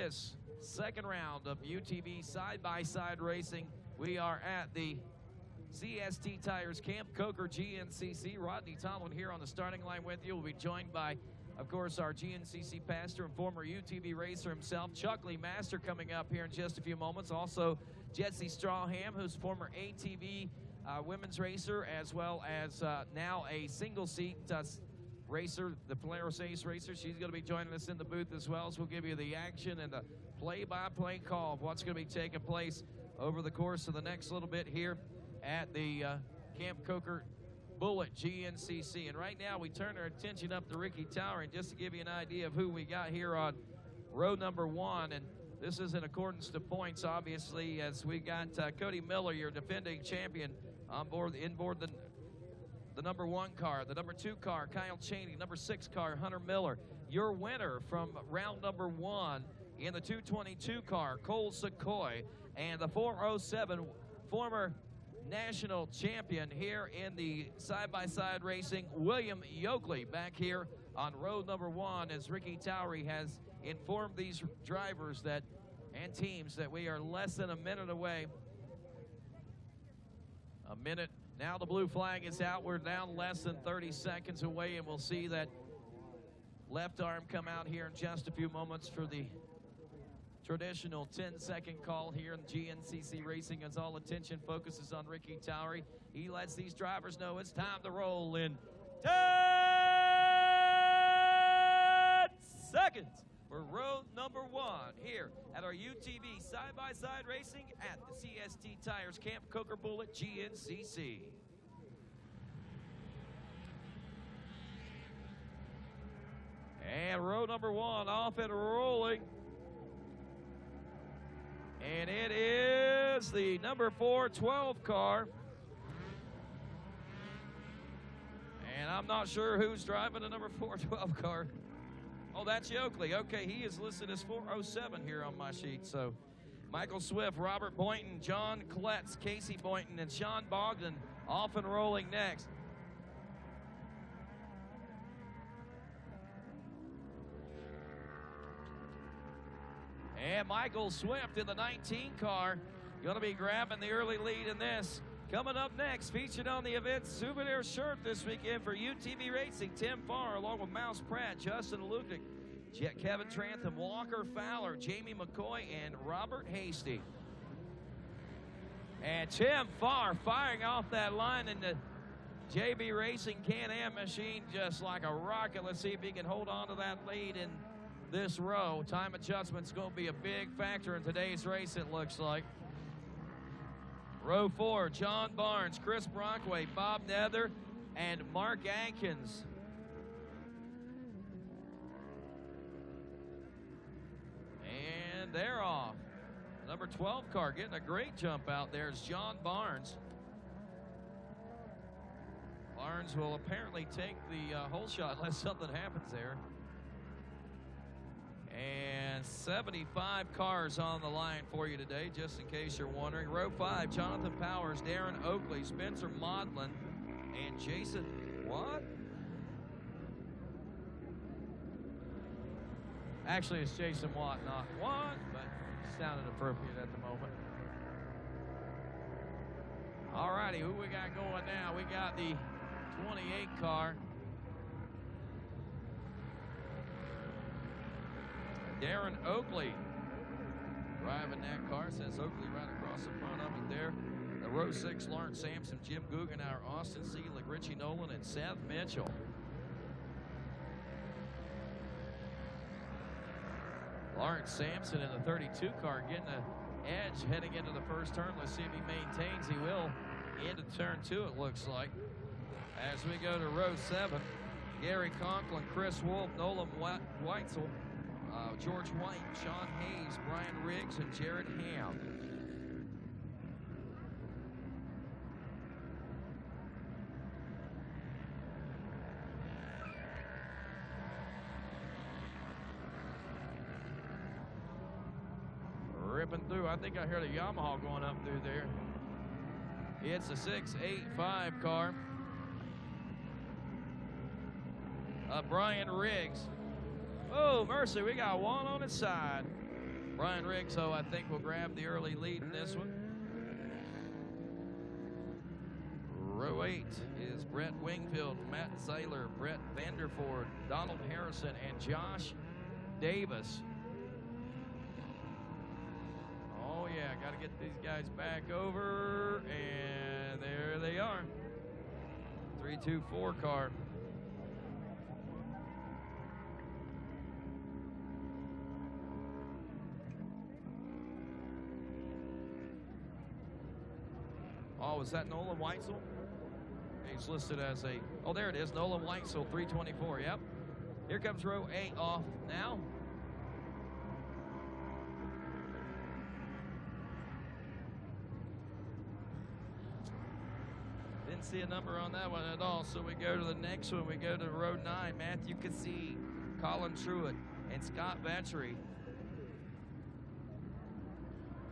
this second round of UTV side-by-side racing. We are at the CST Tires Camp Coker GNCC. Rodney Tomlin here on the starting line with you. We'll be joined by, of course, our GNCC pastor and former UTV racer himself, Chuck Lee Master, coming up here in just a few moments. Also, Jesse Strawham, who's former ATV women's racer, as well as now a single-seat racer, the Polaris Ace racer. She's going to be joining us in the booth as well, so we'll give you the action and the play-by-play call of what's going to be taking place over the course of the next little bit here at the Camp Coker Bullet GNCC. And right now we turn our attention up to Ricky Tower, and just to give you an idea of who we got here on row number one, and this is in accordance to points, obviously, as we got Cody Miller, your defending champion, on board the number one car. The number two car, Kyle Cheney. Number 6 car, Hunter Miller. Your winner from round number 1 in the 222 car, Cole Secoy. And the 407 former national champion here in the side-by-side racing, William Yoakley, back here on road number 1, as Ricky Towery has informed these drivers that and teams that we are less than a minute away. A minute. Now the blue flag is out. We're down less than 30 seconds away, and we'll see that left arm come out here in just a few moments for the traditional 10-second call here in GNCC Racing, as all attention focuses on Ricky Towery. He lets these drivers know it's time to roll in 10 seconds for row number 1 here at our UTV side-by-side racing at the CST Tires Camp Coker Bullet GNCC. And row number 1 off and rolling. And it is the number 412 car. And I'm not sure who's driving the number 412 car. Oh, that's Yoakley. Okay, he is listed as 407 here on my sheet. So Michael Swift, Robert Boynton, John Kletz, Casey Boynton, and Sean Bogdan off and rolling next. And Michael Swift in the 19 car going to be grabbing the early lead in this. Coming up next, featured on the event souvenir shirt this weekend for UTV Racing, Tim Farr, along with Mouse Pratt, Justin Lukic, Kevin Trantham, Walker Fowler, Jamie McCoy, and Robert Hasty. And Tim Farr firing off that line in the JB Racing Can-Am machine just like a rocket. Let's see if he can hold on to that lead in this row. Time adjustment's going to be a big factor in today's race, it looks like. Row 4, John Barnes, Chris Brockway, Bob Nether, and Mark Atkins. And they're off. Number 12 car getting a great jump out there is John Barnes. Barnes will apparently take the whole shot unless something happens there. And 75 cars on the line for you today, just in case you're wondering. Row 5, Jonathan Powers, Darren Oakley, Spencer Modlin, and Jason, what? Actually, it's Jason Watt, not what, but sounded appropriate at the moment. All righty, who we got going now? We got the 28 car. Darren Oakley driving that car. Says Oakley right across the front of it there. The row 6, Lawrence Sampson, Jim Guggenauer, Austin Seelig, Richie Nolan, and Seth Mitchell. Lawrence Sampson in the 32 car getting an edge heading into the first turn. Let's see if he maintains. He will into turn 2, it looks like. As we go to row 7, Gary Conklin, Chris Wolf, Nolan Weitzel, George White, Sean Hayes, Brian Riggs, and Jared Ham. Ripping through. I think I heard a Yamaha going up through there. It's a 685 car. Brian Riggs. Oh, mercy, we got one on its side. Brian Riggs, I think, will grab the early lead in this one. Row 8 is Brett Wingfield, Matt Zeiler, Brett Vanderford, Donald Harrison, and Josh Davis. Oh, yeah, got to get these guys back over, and there they are. 3-2-4 car. Oh, is that Nolan Weitzel? He's listed as a, oh, there it is, Nolan Weitzel, 324, yep. Here comes row 8 off now. Didn't see a number on that one at all, so we go to the next one. We go to row 9, Matthew Cassee, Colin Truitt, and Scott Vetchery.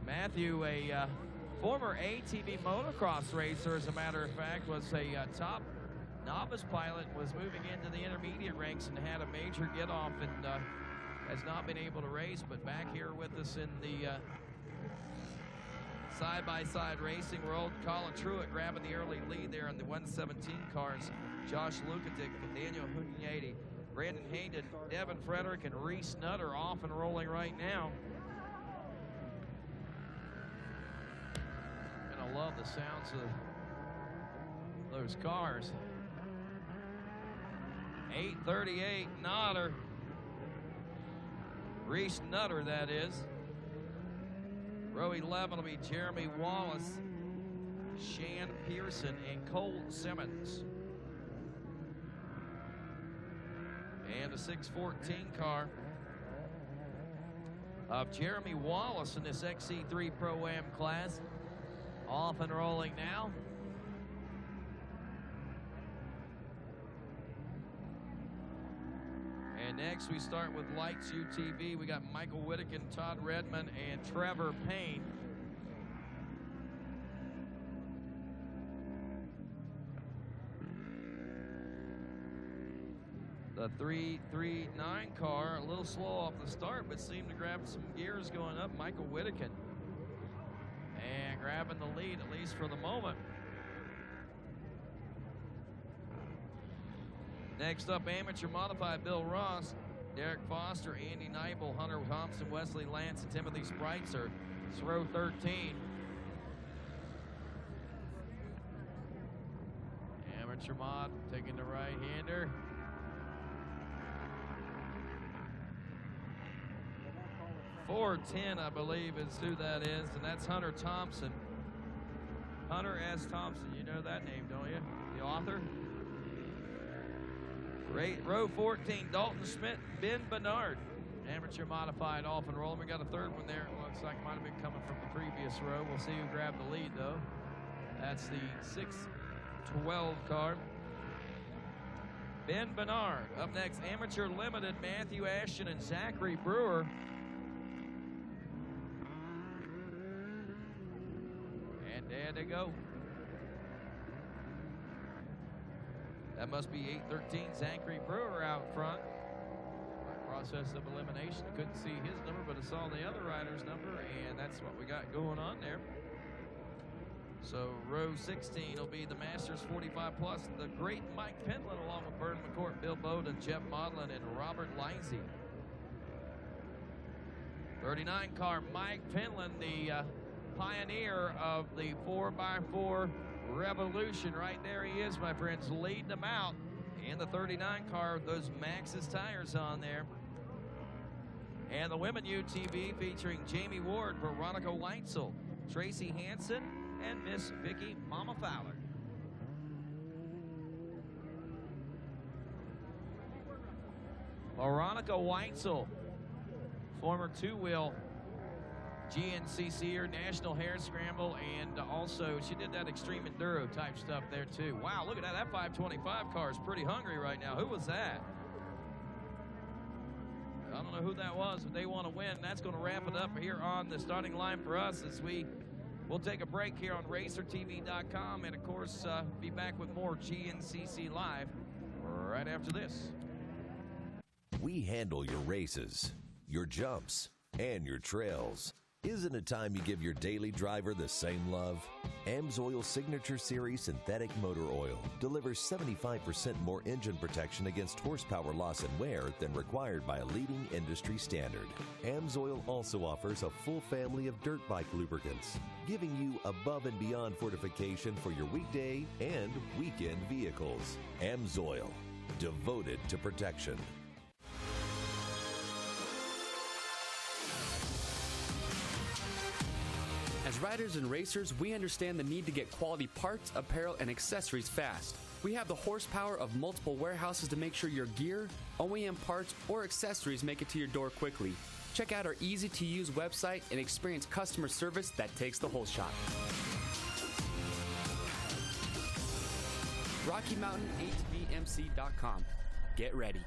Matthew, a former ATV motocross racer, as a matter of fact, was a top novice pilot, was moving into the intermediate ranks and had a major get-off and has not been able to race, but back here with us in the side-by-side racing world. Colin Truitt grabbing the early lead there in the 117 cars. Josh Lukatic, Daniel Hunyadi, Brandon Hayden, Devin Frederick, and Reese Nutter off and rolling right now. I love the sounds of those cars. 838 Nutter. Reese Nutter, that is. Row 11 will be Jeremy Wallace, Shan Pearson, and Cole Simmons. And the 614 car of Jeremy Wallace in this XC3 Pro-Am class. Off and rolling now. And next we start with Lights UTV. We got Michael Whittakin, Todd Redmond, and Trevor Payne. The 339 car, a little slow off the start, but seemed to grab some gears going up. Michael Whittakin. And grabbing the lead, at least for the moment. Next up, amateur modified, Bill Ross, Derek Foster, Andy Neibel, Hunter Thompson, Wesley Lance, and Timothy Spreitzer. It's row 13. Amateur mod taking the right-hander. .410, I believe, is who that is, and that's Hunter Thompson. Hunter S. Thompson, you know that name, don't you? The author? Row 14, Dalton Schmidt, Ben Bernard. Amateur modified, off and rolling. We got a third one there. It looks like it might have been coming from the previous row. We'll see who grabbed the lead, though. That's the 612 car. Ben Bernard. Up next, amateur limited, Matthew Ashton and Zachary Brewer. There they go. That must be 813 Zachary Brewer out front. By process of elimination, I couldn't see his number, but I saw the other rider's number, and that's what we got going on there. So row 16 will be the Masters 45 plus, the great Mike Pentland, along with Vernon McCourt, Bill Bowden, Jeff Modlin, and Robert Lisey. 39 car, Mike Pentland, the pioneer of the 4x4 revolution. Right there he is, my friends, leading them out in the 39 car with those Maxxis tires on there. And the women UTV featuring Jamie Ward, Veronica Weitzel, Tracy Hansen, and Miss Vicky Mama Fowler. Veronica Weitzel, former two-wheel GNCC or National Hare Scramble, and also she did that extreme enduro type stuff there too. Wow, look at that. That 525 car is pretty hungry right now. Who was that? I don't know who that was, but they want to win. That's going to wrap it up here on the starting line for us as we'll take a break here on RacerTV.com, and of course be back with more GNCC Live right after this. We handle your races, your jumps, and your trails. Isn't it time you give your daily driver the same love? AMSOIL's Signature Series Synthetic Motor Oil delivers 75% more engine protection against horsepower loss and wear than required by a leading industry standard. AMSOIL also offers a full family of dirt bike lubricants, giving you above and beyond fortification for your weekday and weekend vehicles. AMSOIL, devoted to protection. As riders and racers, we understand the need to get quality parts, apparel, and accessories fast. We have the horsepower of multiple warehouses to make sure your gear, OEM parts, or accessories make it to your door quickly. Check out our easy-to-use website and experience customer service that takes the whole shot. RockyMountainATVMC.com. Get ready.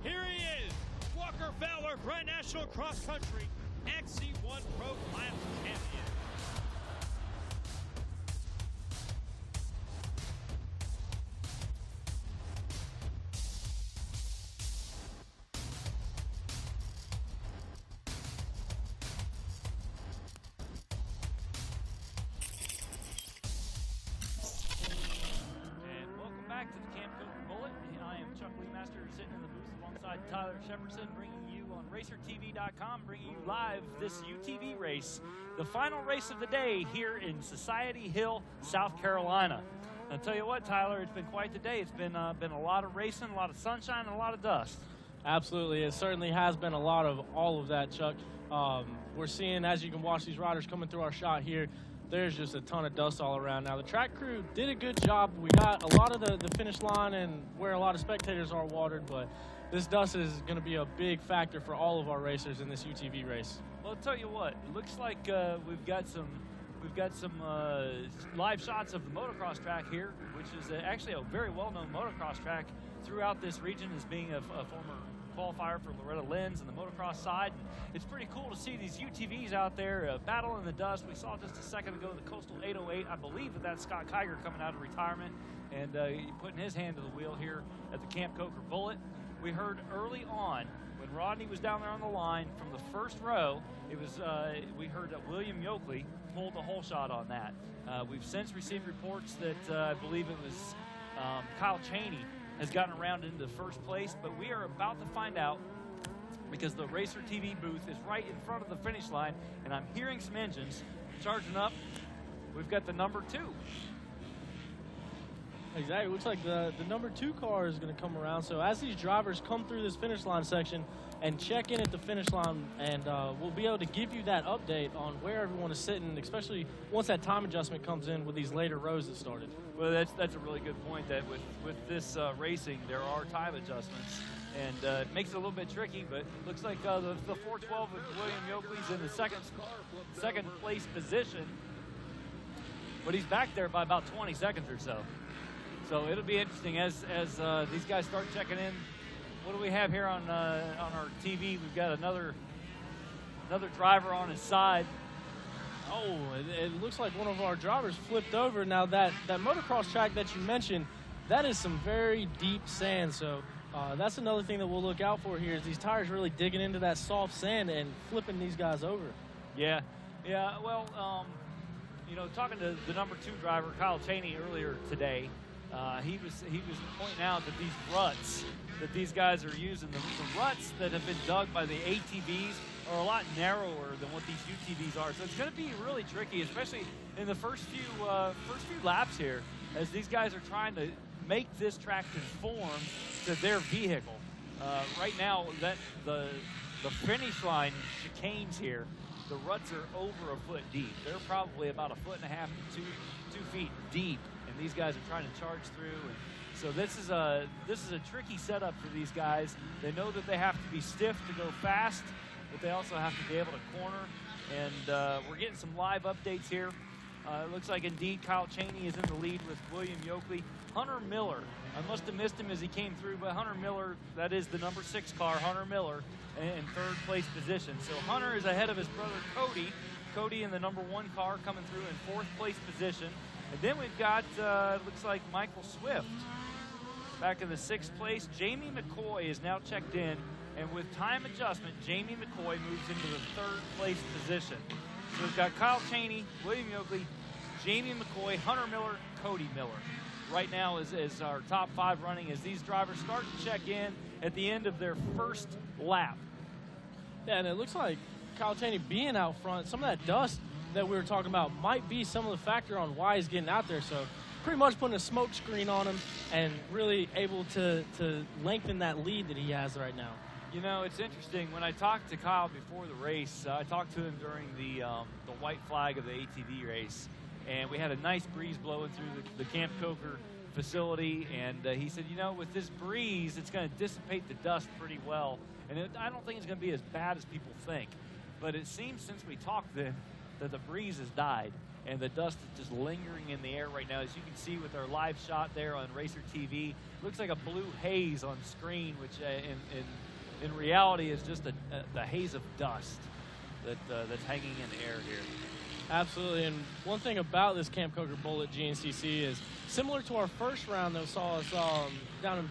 Here he is, Walker Fowler, Grand National Cross Country XC1 Pro Class Champion. And welcome back to the Camp Coker Bullet. I am Chuck Leemaster, sitting in the booth alongside Tyler Shepardson, bringing you on RacerTV.com, bringing you live this UTV race, the final race of the day here in Society Hill, South Carolina. I'll tell you what, Tyler, it's been quite the day. It's been a lot of racing, a lot of sunshine, and a lot of dust. Absolutely. It certainly has been a lot of all of that, Chuck. We're seeing, as you can watch these riders coming through our shot here, there's just a ton of dust all around. Now, the track crew did a good job. We got a lot of the finish line and where a lot of spectators are watered, but this dust is going to be a big factor for all of our racers in this UTV race. Well, I'll tell you what, it looks like we've got some live shots of the motocross track here, which is actually a very well-known motocross track throughout this region, as being a former qualifier for Loretta Lynn's and the motocross side. It's pretty cool to see these UTVs out there battle in the dust. We saw just a second ago the Coastal 808. I believe that's Scott Kiger coming out of retirement and putting his hand to the wheel here at the Camp Coker Bullet. We heard early on when Rodney was down there on the line from the first row, it was we heard that William Yoakley pulled the whole shot on that. We've since received reports that I believe it was Kyle Cheney has gotten around into first place, but we are about to find out because the RacerTV booth is right in front of the finish line, and I'm hearing some engines charging up. We've got the number 2. Exactly. It looks like the number 2 car is going to come around. So as these drivers come through this finish line section and check in at the finish line, and we'll be able to give you that update on where everyone is sitting, especially once that time adjustment comes in with these later rows that started. Well, that's a really good point, that with this racing, there are time adjustments, and it makes it a little bit tricky, but it looks like the 412 with William Yoakley's in the second place position, but he's back there by about 20 seconds or so. So it'll be interesting as these guys start checking in. What do we have here on our TV? We've got another driver on his side. Oh, it looks like one of our drivers flipped over. Now, that motocross track that you mentioned, that is some very deep sand. So that's another thing that we'll look out for here, is these tires really digging into that soft sand and flipping these guys over. Yeah. Well, talking to the number 2 driver, Kyle Cheney, earlier today, he was pointing out that these ruts that these guys are using, the ruts that have been dug by the ATVs are a lot narrower than what these UTVs are. So it's going to be really tricky, especially in the first few laps here, as these guys are trying to make this track conform to their vehicle. Right now, that the finish line chicanes here, the ruts are over a foot deep. They're probably about 1.5 to 2 feet deep, and these guys are trying to charge through. And so this is a tricky setup for these guys. They know that they have to be stiff to go fast, but they also have to be able to corner. And we're getting some live updates here. It looks like indeed Kyle Cheney is in the lead with William Yoakley. Hunter Miller, I must have missed him as he came through, but Hunter Miller, that is the number 6 car, Hunter Miller, in third place position. So Hunter is ahead of his brother Cody. Cody in the number 1 car coming through in 4th place position. And then we've got, looks like Michael Swift back in the 6th place. Jamie McCoy is now checked in, and with time adjustment, Jamie McCoy moves into the 3rd place position. So we've got Kyle Cheney, William Yoakley, Jamie McCoy, Hunter Miller, Cody Miller. Right now is our top 5 running as these drivers start to check in at the end of their first lap. Yeah, and it looks like Kyle Cheney being out front, some of that dust that we were talking about might be some of the factor on why he's getting out there. So pretty much putting a smoke screen on him and really able to lengthen that lead that he has right now. You know, it's interesting. When I talked to Kyle before the race, I talked to him during the white flag of the ATV race, and we had a nice breeze blowing through the Camp Coker facility, and he said, you know, with this breeze, it's going to dissipate the dust pretty well, and I don't think it's going to be as bad as people think. But it seems since we talked then that the breeze has died, and the dust is just lingering in the air right now. As you can see with our live shot there on RacerTV, looks like a blue haze on screen, which in reality is just the haze of dust that's hanging in the air here. Absolutely, and one thing about this Camp Coker Bowl at GNCC is similar to our first round that saw us down in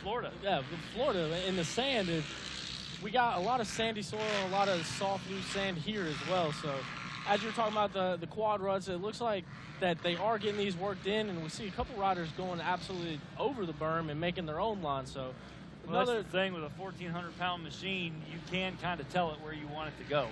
Florida. Yeah, Florida, in the sand. We got a lot of sandy soil, a lot of soft, loose sand here as well. So as you're talking about the quad ruts, it looks like that they are getting these worked in, and we see a couple riders going absolutely over the berm and making their own line. So well, that's the thing with a 1,400-pound machine, you can kind of tell it where you want it to go.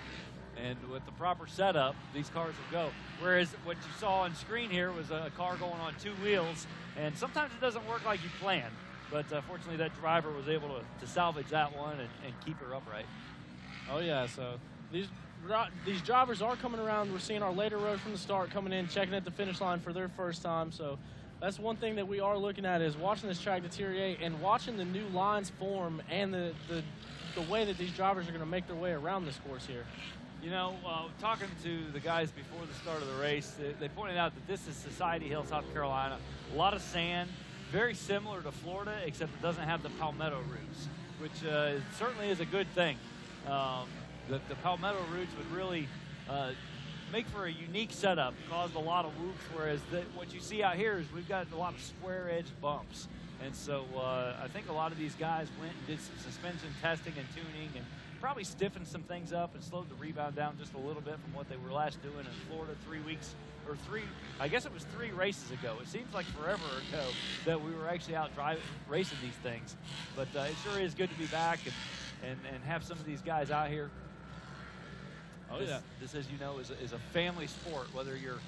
And with the proper setup, these cars will go. Whereas what you saw on screen here was a car going on 2 wheels, and sometimes it doesn't work like you planned. But fortunately, that driver was able to salvage that one and keep her upright. Oh, yeah, so these drivers are coming around. We're seeing our later road from the start coming in, checking at the finish line for their first time. So that's one thing that we are looking at is watching this track deteriorate and watching the new lines form and the way that these drivers are going to make their way around this course here. You know, talking to the guys before the start of the race, they pointed out that this is Society Hill, South Carolina. A lot of sand, very similar to Florida, except it doesn't have the palmetto roots, which certainly is a good thing. The palmetto roots would really make for a unique setup, caused a lot of whoops, whereas what you see out here is we've got a lot of square-edge bumps. And so I think a lot of these guys went and did some suspension testing and tuning and probably stiffened some things up and slowed the rebound down just a little bit from what they were last doing in Florida 3 weeks, or I guess it was 3 races ago. It seems like forever ago that we were actually out racing these things. But it sure is good to be back and have some of these guys out here. Oh, yeah. This, as you know, is a family sport, whether you're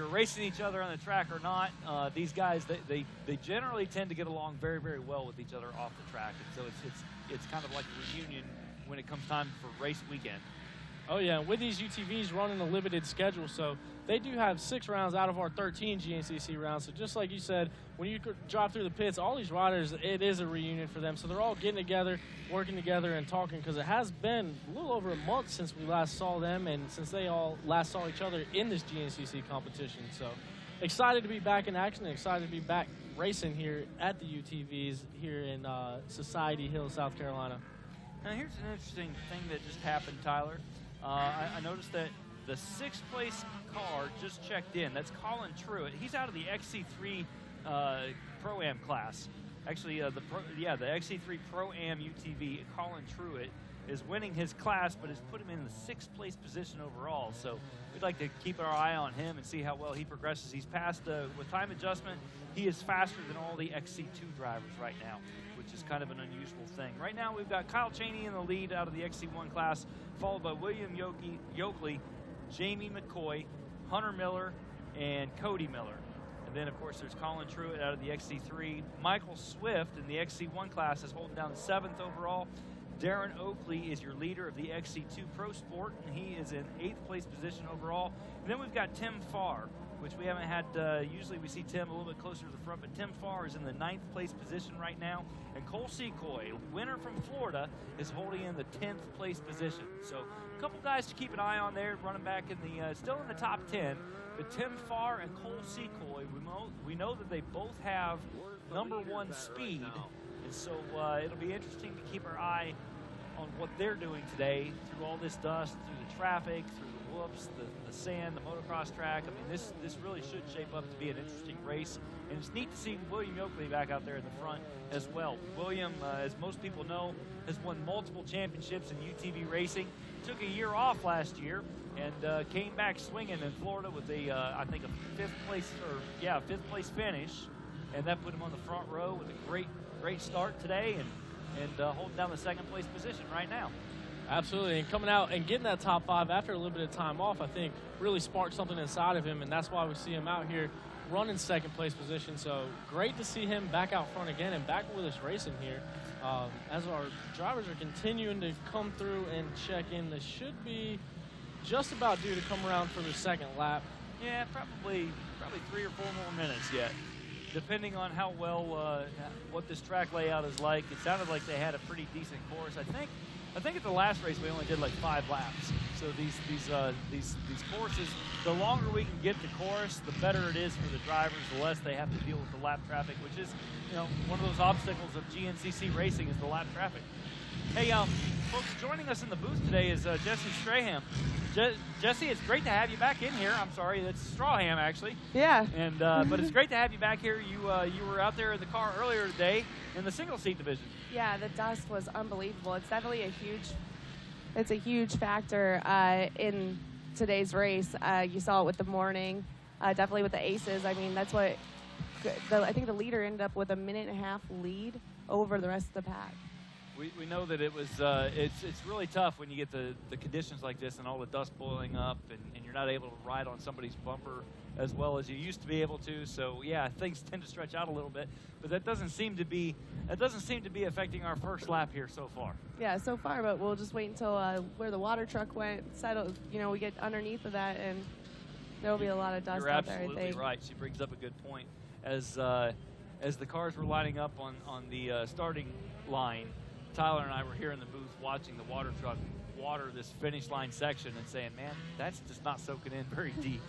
racing each other on the track or not. These guys, they generally tend to get along very, very well with each other off the track. And so it's kind of like a reunion when it comes time for race weekend. Oh, yeah, with these UTVs running a limited schedule, so they do have 6 rounds out of our 13 GNCC rounds. So just like you said, when you drive through the pits, all these riders, it is a reunion for them. So they're all getting together, working together, and talking, because it has been a little over a month since we last saw them and since they all last saw each other in this GNCC competition. So excited to be back in action and excited to be back racing here at the UTVs here in Society Hill, South Carolina. Now here's an interesting thing that just happened, Tyler. I noticed that the 6th place car just checked in. That's Colin Truitt. He's out of the XC3 Pro-Am class. Actually, the XC3 Pro-Am UTV, Colin Truitt, is winning his class, but has put him in the 6th place position overall. So we'd like to keep our eye on him and see how well he progresses. He's passed, with time adjustment, he is faster than all the XC2 drivers right now, which is kind of an unusual thing. Right now, we've got Kyle Cheney in the lead out of the XC1 class, followed by William Yoakley, Jamie McCoy, Hunter Miller, and Cody Miller. And then, of course, there's Colin Truitt out of the XC3. Michael Swift in the XC1 class is holding down 7th overall. Darren Oakley is your leader of the XC2 Pro Sport, and he is in 8th place position overall. And then we've got Tim Farr, which we haven't had, usually we see Tim a little bit closer to the front, but Tim Farr is in the 9th place position right now. And Cole Secoy, winner from Florida, is holding in the 10th place position. So a couple guys to keep an eye on there, running back in the, still in the top 10. But Tim Farr and Cole Secoy, we know that they both have #1 speed. And so it'll be interesting to keep our eye on what they're doing today through all this dust, through the traffic, through the whoops, the sand, the motocross track. I mean, this really should shape up to be an interesting race. And it's neat to see William Yoakley back out there in the front as well. William, as most people know, has won multiple championships in UTV racing. Took a year off last year and came back swinging in Florida with I think a fifth place finish, and that put him on the front row with a great start today, and holding down the second place position right now. Absolutely, and coming out and getting that top 5 after a little bit of time off, I think really sparked something inside of him, and that's why we see him out here running second place position. So great to see him back out front again and back with us racing here. As our drivers are continuing to come through and check in, they should be just about due to come around for the second lap. Yeah, probably 3 or 4 more minutes yet, depending on how well what this track layout is like. It sounded like they had a pretty decent course. I think at the last race we only did like 5 laps. So these courses, the longer we can get the course, the better it is for the drivers. The less they have to deal with the lap traffic, which is, one of those obstacles of GNCC racing is the lap traffic. Hey, folks, joining us in the booth today is Jesse Strahan. Jesse, it's great to have you back in here. I'm sorry, that's Strawham actually. Yeah. And but it's great to have you back here. You were out there in the car earlier today in the single seat division. Yeah, the dust was unbelievable. It's definitely a huge factor in today's race. You saw it with the morning, definitely with the aces. I mean, that's what I think the leader ended up with a 1.5 minute lead over the rest of the pack. We know that it was it's really tough when you get the conditions like this and all the dust boiling up and you're not able to ride on somebody's bumper as well as you used to be able to. So yeah, things tend to stretch out a little bit, but that doesn't seem to be affecting our first lap here so far. Yeah, so far, but we'll just wait until where the water truck went settled. We get underneath of that and there'll be a lot of dust out there, I think. You're absolutely right. She brings up a good point. As the cars were lining up on the starting line, Tyler and I were here in the booth watching the water truck water this finish line section and saying, man, that's just not soaking in very deep.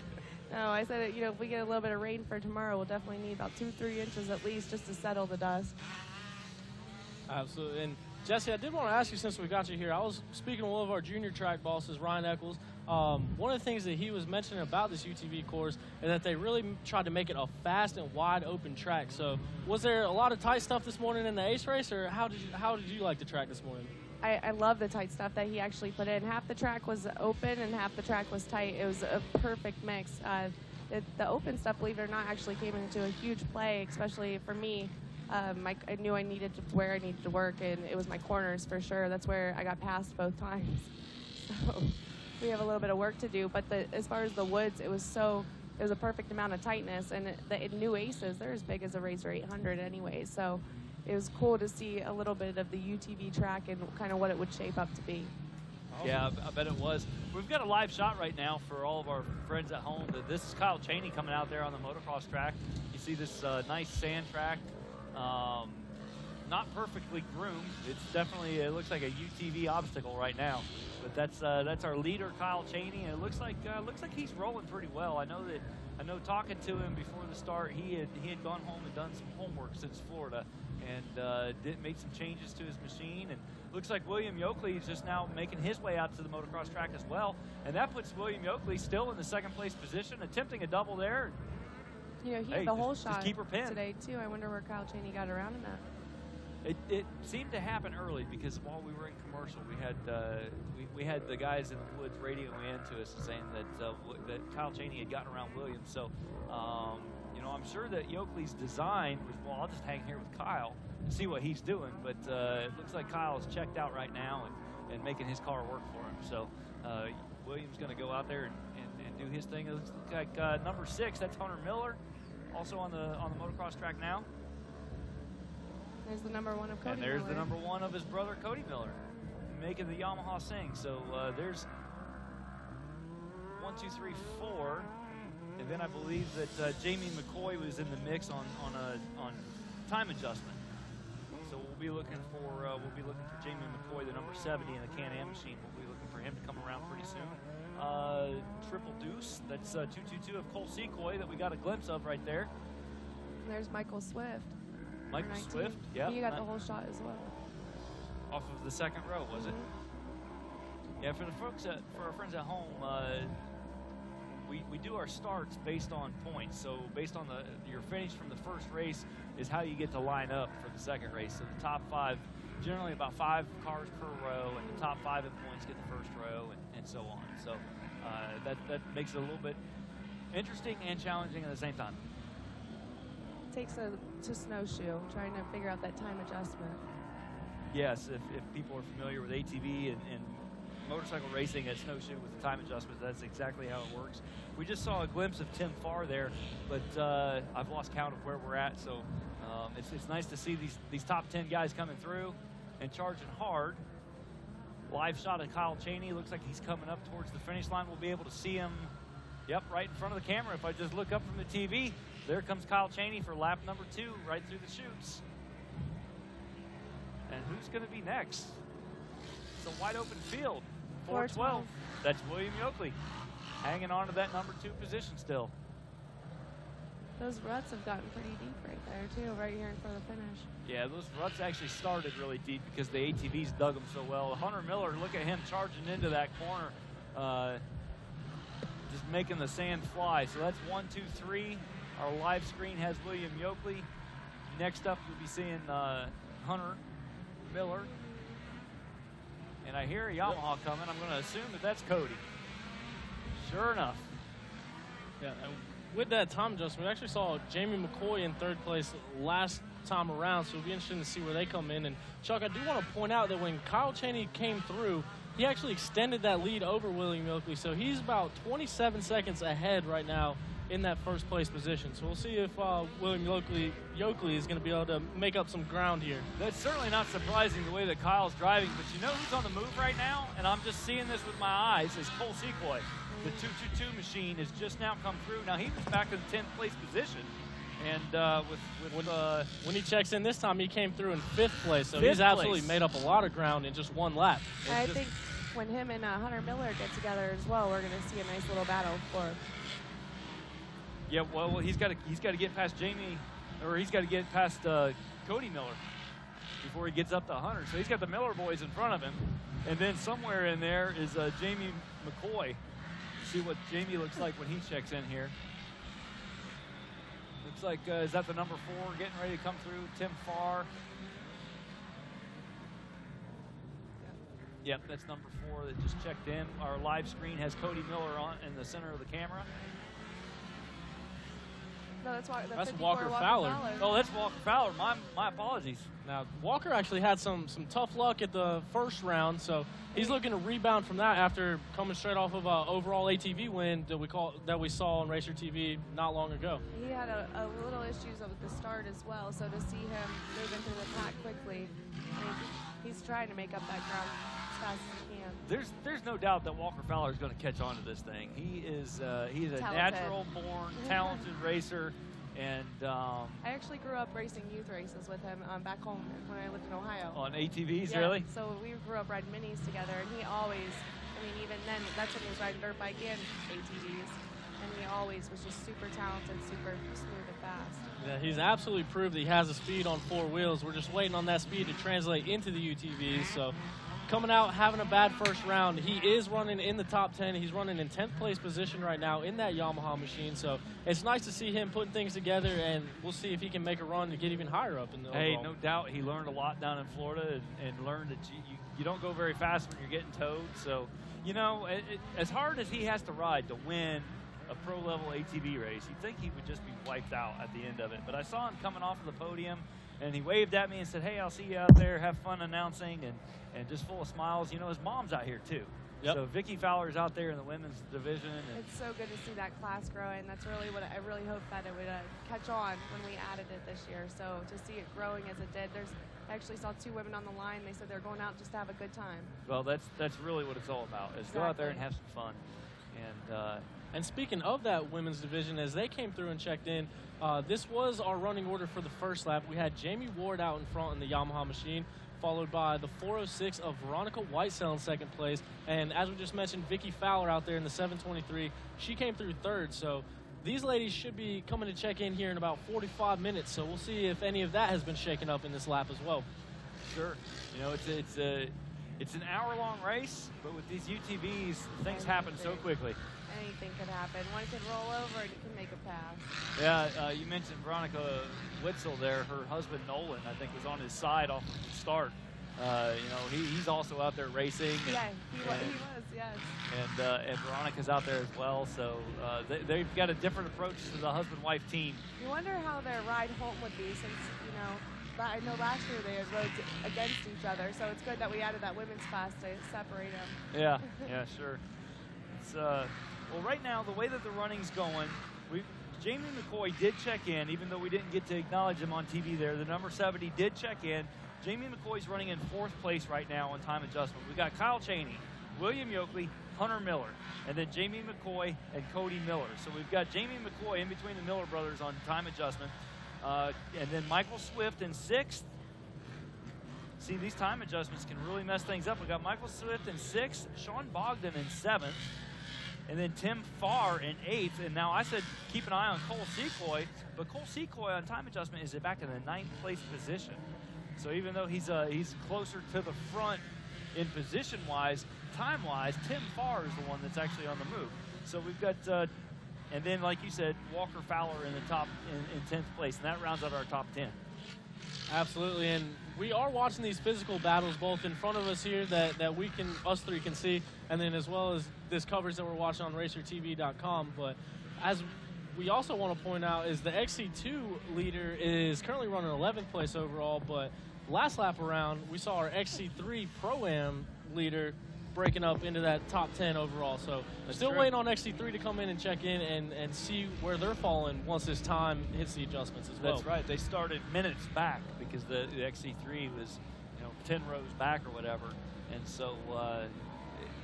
No, I said, if we get a little bit of rain for tomorrow, we'll definitely need about 2-3 inches at least just to settle the dust. Absolutely. And Jesse, I did want to ask you, since we got you here, I was speaking to one of our junior track bosses, Ryan Eccles. One of the things that he was mentioning about this UTV course is that they really tried to make it a fast and wide open track. So was there a lot of tight stuff this morning in the ace race, or how did you like the track this morning? I love the tight stuff that he actually put in. Half the track was open and half the track was tight. It was a perfect mix. The open stuff, believe it or not, actually came into a huge play, especially for me. I knew I needed where I needed to work, and it was my corners for sure. That's where I got passed both times. So we have a little bit of work to do. But as far as the woods, it was a perfect amount of tightness. And the new aces, they're as big as a Racer 800 anyway. So it was cool to see a little bit of the UTV track and kind of what it would shape up to be. Yeah, I bet it was. We've got a live shot right now for all of our friends at home. This is Kyle Cheney coming out there on the motocross track. You see this nice sand track. Not perfectly groomed. It's definitely, it looks like a UTV obstacle right now. But that's our leader, Kyle Cheney, and it looks like he's rolling pretty well. I know talking to him before the start, he had gone home and done some homework since Florida, and made some changes to his machine. And looks like William Yoakley is just now making his way out to the motocross track as well, and that puts William Yoakley still in the second place position, attempting a double there. He had the whole shot keep her pinned today too. I wonder where Kyle Cheney got around in that. It seemed to happen early because while we were in commercial, we had the guys in the woods radioing in to us and saying that Kyle Cheney had gotten around Williams. So, I'm sure that Yoakley's design was, well, I'll just hang here with Kyle and see what he's doing. But it looks like Kyle is checked out right now and making his car work for him. So Williams going to go out there and do his thing. It looks like number 6, that's Hunter Miller, also on the motocross track now. There's the number 1 of Cody And there's Miller. the number 1 of his brother, Cody Miller, making the Yamaha sing. So there's 1, 2, 3, 4. And then I believe that Jamie McCoy was in the mix on time adjustment. So we'll be looking for Jamie McCoy, the number 70 in the Can-Am machine. We'll be looking for him to come around pretty soon. Triple Deuce, that's 222 of Cole Secoy that we got a glimpse of right there. And there's Michael Swift. Michael Swift, yeah. He got the whole shot as well. Off of the second row, was it? Yeah, for our friends at home, we do our starts based on points. So based on your finish from the first race is how you get to line up for the second race. So the top 5, generally about 5 cars per row, and the top 5 in points get the first row, and so on. So that makes it a little bit interesting and challenging at the same time. Takes to snowshoe, trying to figure out that time adjustment. Yes, if people are familiar with ATV and motorcycle racing at snowshoe with the time adjustment, that's exactly how it works. We just saw a glimpse of Tim Farr there, but I've lost count of where we're at, so it's nice to see these top 10 guys coming through and charging hard. Live shot of Kyle Cheney. Looks like he's coming up towards the finish line. We'll be able to see him, yep, right in front of the camera. If I just look up from the TV, there comes Kyle Cheney for lap number 2, right through the chutes. And who's going to be next? It's a wide open field. 412. That's William Yoakley, hanging on to that number 2 position still. Those ruts have gotten pretty deep right there, too, right here in front of the finish. Yeah, those ruts actually started really deep because the ATVs dug them so well. Hunter Miller, look at him charging into that corner, just making the sand fly. So that's 1, 2, 3. Our live screen has William Yoakley. Next up, you'll be seeing Hunter Miller. And I hear a Yamaha coming. I'm going to assume that's Cody. Sure enough. Yeah, and with that time adjustment, we actually saw Jamie McCoy in 3rd place last time around, so it'll be interesting to see where they come in. And Chuck, I do want to point out that when Kyle Cheney came through, he actually extended that lead over William Yoakley, so he's about 27 seconds ahead right now in that 1st place position. So we'll see if William Yoakley is going to be able to make up some ground here. That's certainly not surprising the way that Kyle's driving, but you know who's on the move right now? And I'm just seeing this with my eyes, is Cole Sequoy. The 222 machine has just now come through. Now he was back in 10th place position. And when he checks in this time, he came through in 5th place. So he's absolutely made up a lot of ground in just 1 lap. I think when him and Hunter Miller get together as well, we're going to see a nice little battle for. Yeah, well, he's got to get past Jamie, or he's got to get past Cody Miller before he gets up to Hunter. So he's got the Miller boys in front of him, and then somewhere in there is Jamie McCoy. See what Jamie looks like when he checks in here. Looks like is that the number 4 getting ready to come through? Tim Farr. Yep, that's number 4 that just checked in. Our live screen has Cody Miller on in the center of the camera. No, that's Walker Fowler. Oh, that's Walker Fowler. My apologies. Now, Walker actually had some tough luck at the 1st round, so he's looking to rebound from that after coming straight off of an overall ATV win that we saw on RacerTV not long ago. He had a little issues with the start as well, so to see him moving through the pack quickly, he's trying to make up that ground as fast as he can. There's no doubt that Walker Fowler is going to catch on to this thing. He's a natural-born, talented racer. And I actually grew up racing youth races with him back home when I lived in Ohio. On ATVs, yeah, really? So we grew up riding minis together, and he always, even then, that's when he was riding dirt bike and ATVs, and he always was just super talented, super smooth and fast. Yeah, he's absolutely proved that he has the speed on 4 wheels. We're just waiting on that speed to translate into the UTVs. So coming out, having a bad 1st round. He is running in the top 10. He's running in 10th place position right now in that Yamaha machine. So it's nice to see him putting things together, and we'll see if he can make a run to get even higher up in the overall. No doubt he learned a lot down in Florida and learned that you don't go very fast when you're getting towed. So, as hard as he has to ride to win a pro-level ATV race, you'd think he would just be wiped out at the end of it. But I saw him coming off of the podium, and he waved at me and said, "Hey, I'll see you out there. Have fun announcing," and just full of smiles. His mom's out here too. Yep. So Vicky Fowler's out there in the women's division. It's so good to see that class growing. That's really what I really hope that it would catch on when we added it this year. So to see it growing as it did, I actually saw 2 women on the line. They said they're going out just to have a good time. Well, that's really what it's all about, is go out there and have some fun. And speaking of that women's division, as they came through and checked in, this was our running order for the 1st lap. We had Jamie Ward out in front in the Yamaha machine, followed by the 406 of Veronica Whitesell in 2nd place. And as we just mentioned, Vicky Fowler out there in the 723. She came through 3rd. So these ladies should be coming to check in here in about 45 minutes. So we'll see if any of that has been shaken up in this lap as well. Sure. it's an hour-long race, but with these UTVs, things happen so quickly. Anything could happen. One could roll over and you can make a pass. Yeah, you mentioned Veronica Witzel there. Her husband Nolan, I think, was on his side off of the start. He's also out there racing. Yeah, he was, yes. And Veronica's out there as well. So they've got a different approach to the husband-wife team. You wonder how their ride home would be since, I know last year they had rode against each other. So it's good that we added that women's class to separate them. Yeah, sure. It's, well, right now, the way that the running's going, Jamie McCoy did check in, even though we didn't get to acknowledge him on TV there. The number 70 did check in. Jamie McCoy's running in 4th place right now on time adjustment. We got Kyle Cheney, William Yoakley, Hunter Miller, and then Jamie McCoy and Cody Miller. So we've got Jamie McCoy in between the Miller brothers on time adjustment. And then Michael Swift in 6th. See, these time adjustments can really mess things up. We got Michael Swift in 6th, Sean Bogdan in 7th, and then Tim Farr in 8th. And now I said keep an eye on Cole Secoy, but Cole Secoy on time adjustment is back in the 9th place position. So even though he's closer to the front in position-wise, time-wise, Tim Farr is the one that's actually on the move. So we've got, and then like you said, Walker Fowler in the top in 10th place, and that rounds out our top 10. Absolutely, and we are watching these physical battles both in front of us here that us three can see, and then as well as this coverage that we're watching on RacerTV.com. But as we also want to point out is the XC2 leader is currently running 11th place overall, but last lap around we saw our XC3 Pro-Am leader breaking up into that top 10 overall. So still waiting on XC3 to come in and check in and see where they're falling once this time hits the adjustments as well. That's right. They started minutes back because the XC3 was 10 rows back or whatever. And so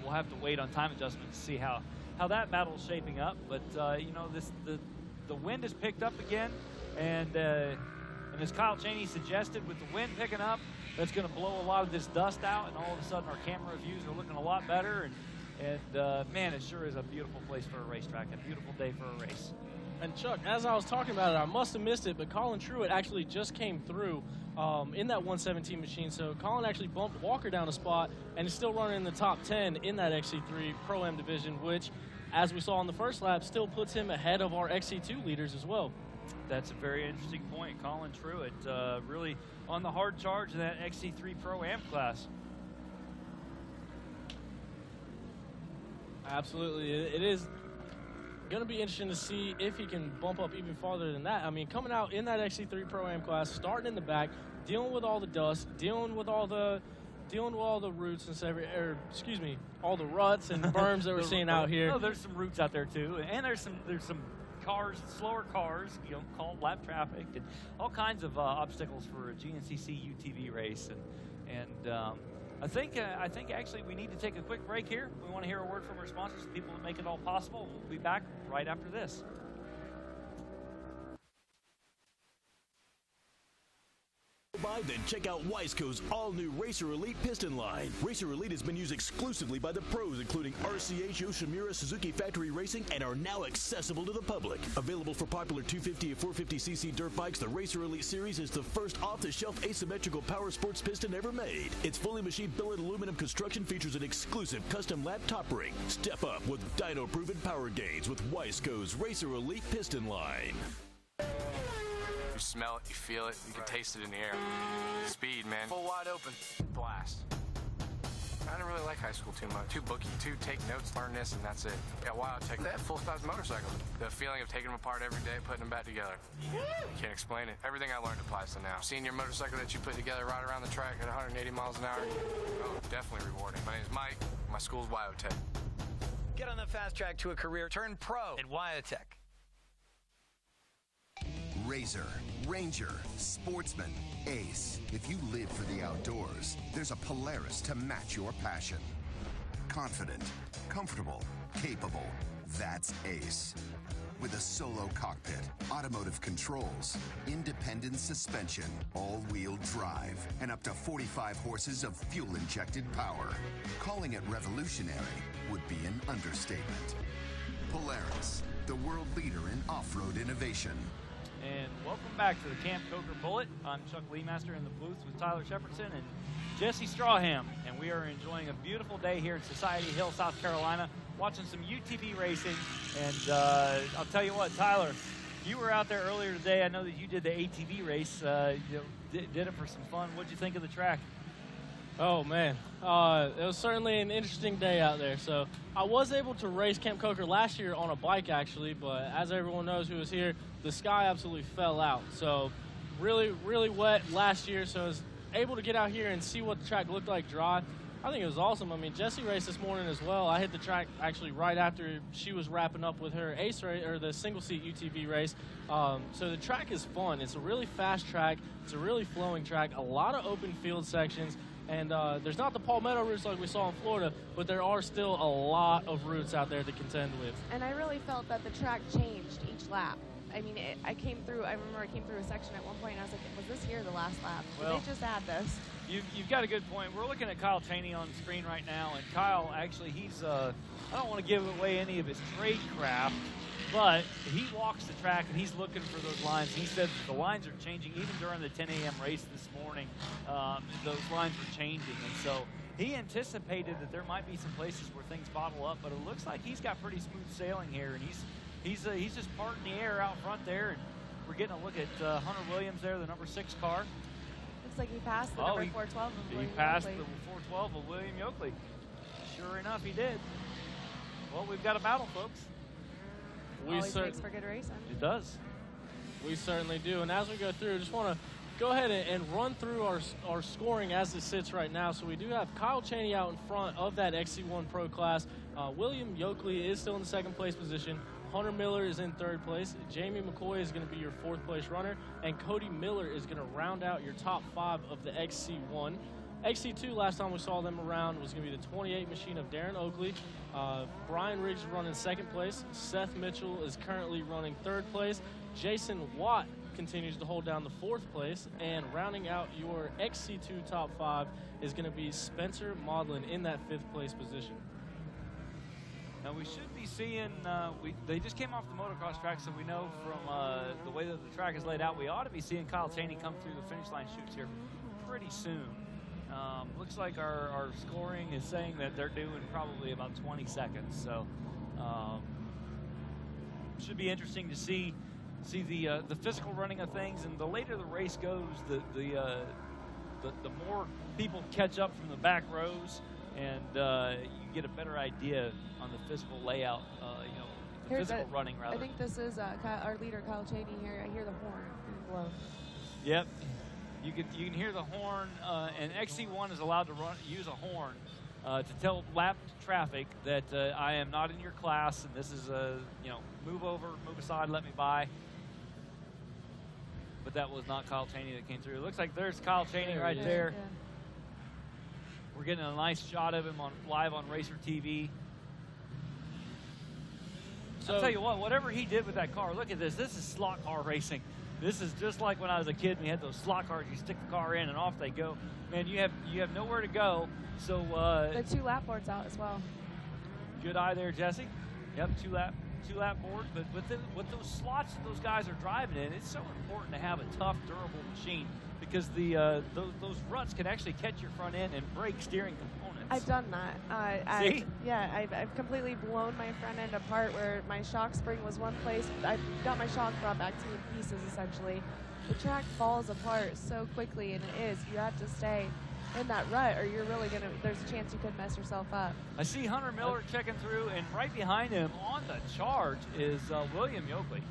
we'll have to wait on time adjustments to see how that battle's shaping up. But, the wind has picked up again. And as Kyle Cheney suggested, with the wind picking up, that's going to blow a lot of this dust out, and all of a sudden our camera views are looking a lot better. And man, it sure is a beautiful place for a racetrack, a beautiful day for a race. And Chuck, as I was talking about it, I must have missed it, but Colin Truitt actually just came through in that 117 machine. So Colin actually bumped Walker down a spot and is still running in the top 10 in that XC3 Pro-Am division, which, as we saw on the first lap, still puts him ahead of our XC2 leaders as well. That's a very interesting point. Colin Truitt really on the hard charge in that XC3 Pro-Am class. Absolutely. It is going to be interesting to see if he can bump up even farther than that. I mean, coming out in that XC3 Pro-Am class, starting in the back, dealing with all the dust, dealing with all the roots and stuff, all the ruts and berms that we're seeing out here. No, there's some roots out there too, and there's some cars, slower cars, called lap traffic, and all kinds of obstacles for a GNCC UTV race. And I think actually we need to take a quick break here. We want to hear a word from our sponsors, the people that make it all possible. We'll be back right after this. Then check out Wiseco's all-new Racer Elite piston line. Racer Elite has been used exclusively by the pros, including RCH, Yoshimura, Suzuki Factory Racing, and are now accessible to the public. Available for popular 250 and 450cc dirt bikes, the Racer Elite series is the first off-the-shelf asymmetrical power sports piston ever made. Its fully machined billet aluminum construction features an exclusive custom lap top ring. Step up with dyno-proven power gains with Wiseco's Racer Elite piston line. You smell it, you feel it, you can taste it in the air. Speed, man. Full wide open. Blast. I didn't really like high school too much. Too booky, too take notes, learn this, and that's it. Yeah, WyoTech, they have full-size motorcycles. The feeling of taking them apart every day, putting them back together. You can't explain it. Everything I learned applies to now. Seeing your motorcycle that you put together right around the track at 180 miles an hour, oh, definitely rewarding. My name's Mike. My school's WyoTech. Get on the fast track to a career, turn pro at WyoTech. Razor, Ranger, Sportsman, Ace. If you live for the outdoors, there's a Polaris to match your passion. Confident, comfortable, capable. That's Ace. With a solo cockpit, automotive controls, independent suspension, all-wheel drive, and up to 45 horses of fuel-injected power. Calling it revolutionary would be an understatement. Polaris, the world leader in off-road innovation. and welcome back to the Camp Coker Bullet. I'm Chuck Leemaster in the booth with Tyler Shepardson and Jesse Strawham, and we are enjoying a beautiful day here in Society Hill, South Carolina, watching some UTV racing. And I'll tell you what, Tyler, you were out there earlier today. I know that you did the ATV race. Did it for some fun. What'd you think of the track? Oh, man. It was certainly an interesting day out there. So I was able to race Camp Coker last year on a bike, actually, but as everyone knows who was here, the sky absolutely fell out. So really, really wet last year, so I was able to get out here and see what the track looked like dry. I think it was awesome. I mean, Jessie raced this morning as well. I hit the track actually right after she was wrapping up with her ace race, or the single-seat UTV race. So the track is fun. It's a really fast track. It's a really flowing track. A lot of open field sections. And there's not the palmetto routes like we saw in Florida, but there are still a lot of routes out there to contend with. And I really felt that the track changed each lap. I mean, I remember I came through a section at one point, and I was like, was this here the last lap? Did they just add this? You've got a good point. We're looking at Kyle Cheney on the screen right now, and Kyle, actually, he's, I don't want to give away any of his trade craft, but he walks the track, and he's looking for those lines. He said the lines are changing. Even during the 10 a.m. race this morning, those lines were changing. And so he anticipated that there might be some places where things bottle up, but it looks like he's got pretty smooth sailing here, and he's just parting the air out front there. And we're getting a look at Hunter Williams there, the number 6 car. Looks like he passed the number 412 of William He passed Yoakley. the 412 of William Yoakley. Sure enough, he did. Well, we've got a battle, folks. Always makes for good racing. It does. We certainly do. And as we go through, I just want to go ahead and run through our scoring as it sits right now. So we do have Kyle Cheney out in front of that XC1 Pro class. William Yoakley is still in the 2nd place position. Hunter Miller is in 3rd place. Jamie McCoy is going to be your 4th place runner. And Cody Miller is going to round out your top 5 of the XC1. XC2, last time we saw them around, was going to be the 28 machine of Darren Oakley. Brian Riggs is running 2nd place. Seth Mitchell is currently running 3rd place. Jason Watt continues to hold down the 4th place. And rounding out your XC2 top 5 is going to be Spencer Maudlin in that 5th place position. Now we should be seeing, they just came off the motocross track, so we know from the way that the track is laid out, we ought to be seeing Kyle Cheney come through the finish line chutes here pretty soon. Looks like our scoring is saying that they're due in probably about 20 seconds. So should be interesting to see the physical running of things. And the later the race goes, the more people catch up from the back rows, and you get a better idea on the physical layout. The physical running rather. I think this is our leader, Kyle Cheney here. I hear the horn being blown. Yep. You can hear the horn, and XC1 is allowed to use a horn to tell lap traffic that I am not in your class, and this is move over, move aside, let me by. But that was not Kyle Cheney that came through. It looks like there's Kyle Cheney right there. Yeah. We're getting a nice shot of him live on RacerTV. So I'll tell you what, whatever he did with that car, look at this. This is slot car racing. This is just like when I was a kid and we had those slot cars. You stick the car in and off they go. Man, you have nowhere to go. So the 2 lap boards out as well. Good eye there, Jesse. Yep, two lap board. But with those slots that those guys are driving in, it's so important to have a tough, durable machine because those ruts can actually catch your front end and break steering components. I've done that. See? I've completely blown my front end apart where my shock spring was one place. I got my shock brought back to me in pieces, essentially. The track falls apart so quickly, and it is. You have to stay in that rut, or you're really there's a chance you could mess yourself up. I see Hunter Miller checking through, and right behind him on the charge is William Yoakley.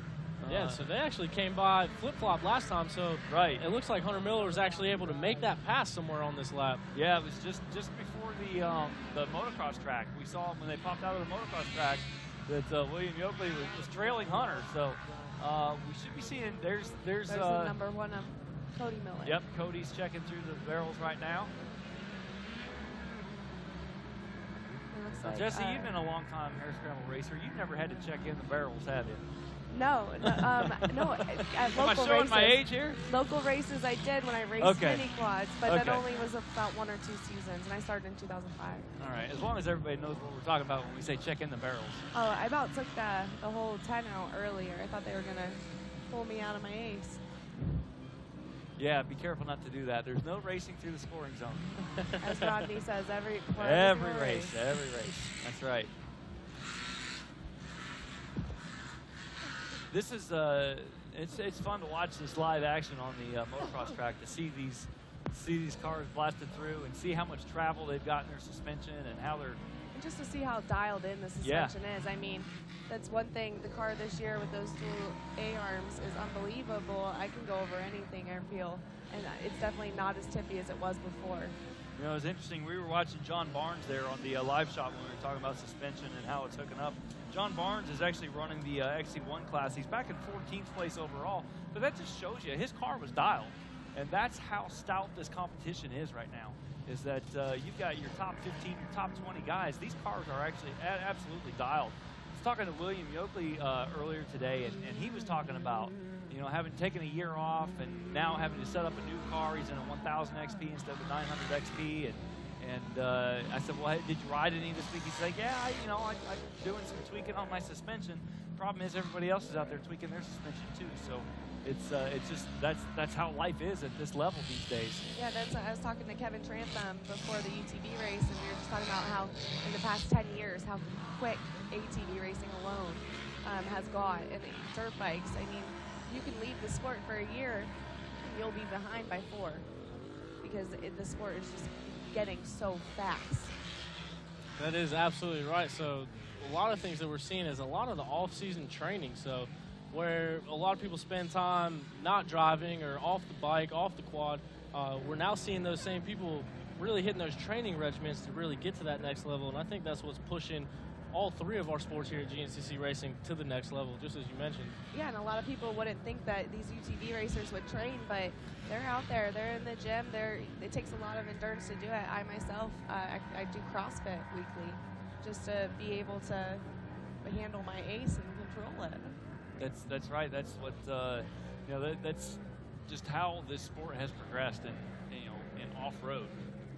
Yeah, so they actually came by flip-flop last time, so right. It looks like Hunter Miller was actually able to make that pass somewhere on this lap. Yeah, it was just before the motocross track. We saw him when they popped out of the motocross track that William Yoakley was trailing Hunter. So we should be seeing there's the number 1 of Cody Miller. Yep, Cody's checking through the barrels right now. Like, Jesse, you've been a long-time hare scramble racer. You've never had to check in the barrels, have you? No, no. At local Am I showing races, my age here? Local races I did when I raced mini quads, but that only was about 1 or 2 seasons, and I started in 2005. All right, as long as everybody knows what we're talking about when we say check in the barrels. Oh, I about took the whole 10 out earlier. I thought they were gonna pull me out of my ace. Yeah, be careful not to do that. There's no racing through the scoring zone. As Rodney says, every race. That's right. This is it's fun to watch this live action on the motocross track, to see these cars blasted through and see how much travel they've got in their suspension and how they're. And just to see how dialed in the suspension is. I mean, that's one thing. The car this year with those dual A-arms is unbelievable. I can go over anything I feel, and it's definitely not as tippy as it was before. You know, it's interesting. We were watching John Barnes there on the live shot when we were talking about suspension and how it's hooking up. John Barnes is actually running the XC1 class. He's back in 14th place overall, but that just shows you his car was dialed, and that's how stout this competition is right now. Is that you've got your top 15, your top 20 guys. These cars are actually absolutely dialed. I was talking to William Yoakley earlier today, and he was talking about, you know, having taken a year off and now having to set up a new car. He's in a 1000 XP instead of a 900 XP, and I said, well, hey, did you ride any this week? He's like, yeah, I'm doing some tweaking on my suspension. Problem is, everybody else is out there tweaking their suspension too. So it's just that's how life is at this level these days. Yeah, I was talking to Kevin Trantham before the UTV race, and we were just talking about how in the past 10 years, how quick ATV racing alone has gone, and dirt bikes. I mean, you can leave the sport for a year, and you'll be behind by 4, because the sport is just getting so fast. That is absolutely right. So a lot of things that we're seeing is a lot of the off-season training. So where a lot of people spend time not driving or off the bike, off the quad, we're now seeing those same people really hitting those training regimens to really get to that next level. And I think that's what's pushing all 3 of our sports here at GNCC Racing to the next level, just as you mentioned. Yeah, and a lot of people wouldn't think that these UTV racers would train, but they're out there. They're in the gym. It takes a lot of endurance to do it. I myself, I do CrossFit weekly just to be able to handle my ace and control it. That's right. That's what that's just how this sport has progressed in off-road,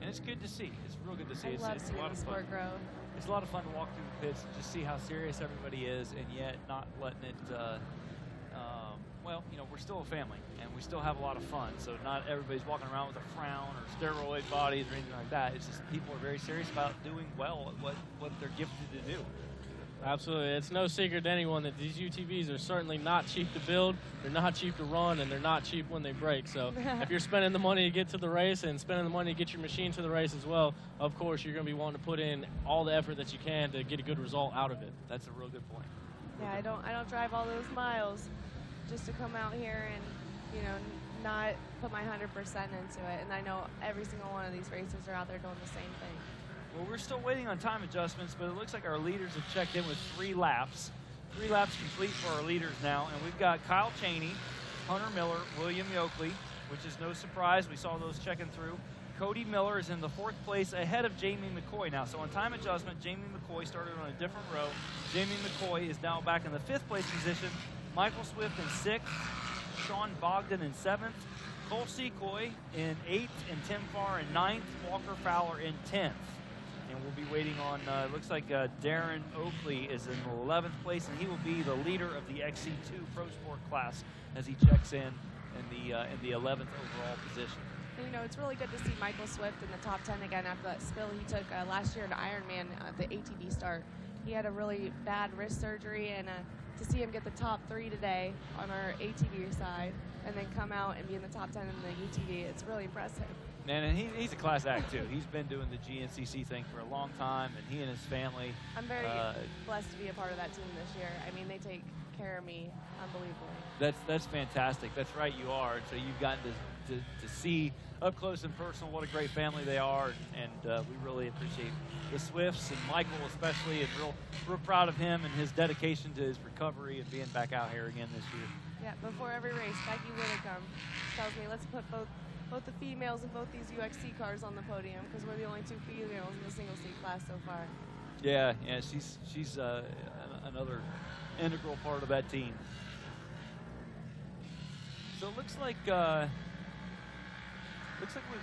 and it's good to see. It's real good to see. It's a lot of fun. Grow. It's a lot of fun to walk through the pits and just see how serious everybody is, and yet not letting it. Well, we're still a family, and we still have a lot of fun. So not everybody's walking around with a frown or steroid bodies or anything like that. It's just people are very serious about doing well at what they're gifted to do. Absolutely. It's no secret to anyone that these UTVs are certainly not cheap to build, they're not cheap to run, and they're not cheap when they break. So if you're spending the money to get to the race and spending the money to get your machine to the race as well, of course you're going to be wanting to put in all the effort that you can to get a good result out of it. That's a real good point. Yeah, I don't drive all those miles just to come out here and, not put my 100% into it. And I know every single one of these racers are out there doing the same thing. Well, we're still waiting on time adjustments, but it looks like our leaders have checked in with 3 laps. 3 laps complete for our leaders now, and we've got Kyle Cheney, Hunter Miller, William Yoakley, which is no surprise. We saw those checking through. Cody Miller is in the 4th place ahead of Jamie McCoy now. So on time adjustment, Jamie McCoy started on a different row. Jamie McCoy is now back in the 5th place position. Michael Swift in 6th. Sean Bogdan in 7th. Cole Secoy in 8th, and Tim Farr in 9th. Walker Fowler in 10th. And we'll be waiting on, looks like Darren Oakley is in 11th place, and he will be the leader of the XC2 Pro Sport class as he checks in the 11th overall position. And, it's really good to see Michael Swift in the top 10 again after that spill he took last year at Ironman at the ATV start. He had a really bad wrist surgery, and to see him get the top 3 today on our ATV side and then come out and be in the top 10 in the UTV, it's really impressive. Man, and he's a class act, too. He's been doing the GNCC thing for a long time, and he and his family. I'm very blessed to be a part of that team this year. I mean, they take care of me unbelievably. That's fantastic. That's right, you are. And so you've gotten to see up close and personal what a great family they are, and we really appreciate the Swifts and Michael especially, and real proud of him and his dedication to his recovery and being back out here again this year. Yeah, before every race, Becky Whitcomb tells me, let's put both the females and both these UXC cars on the podium, because we're the only 2 females in the single seat class so far. Yeah, she's another integral part of that team. So it looks like we've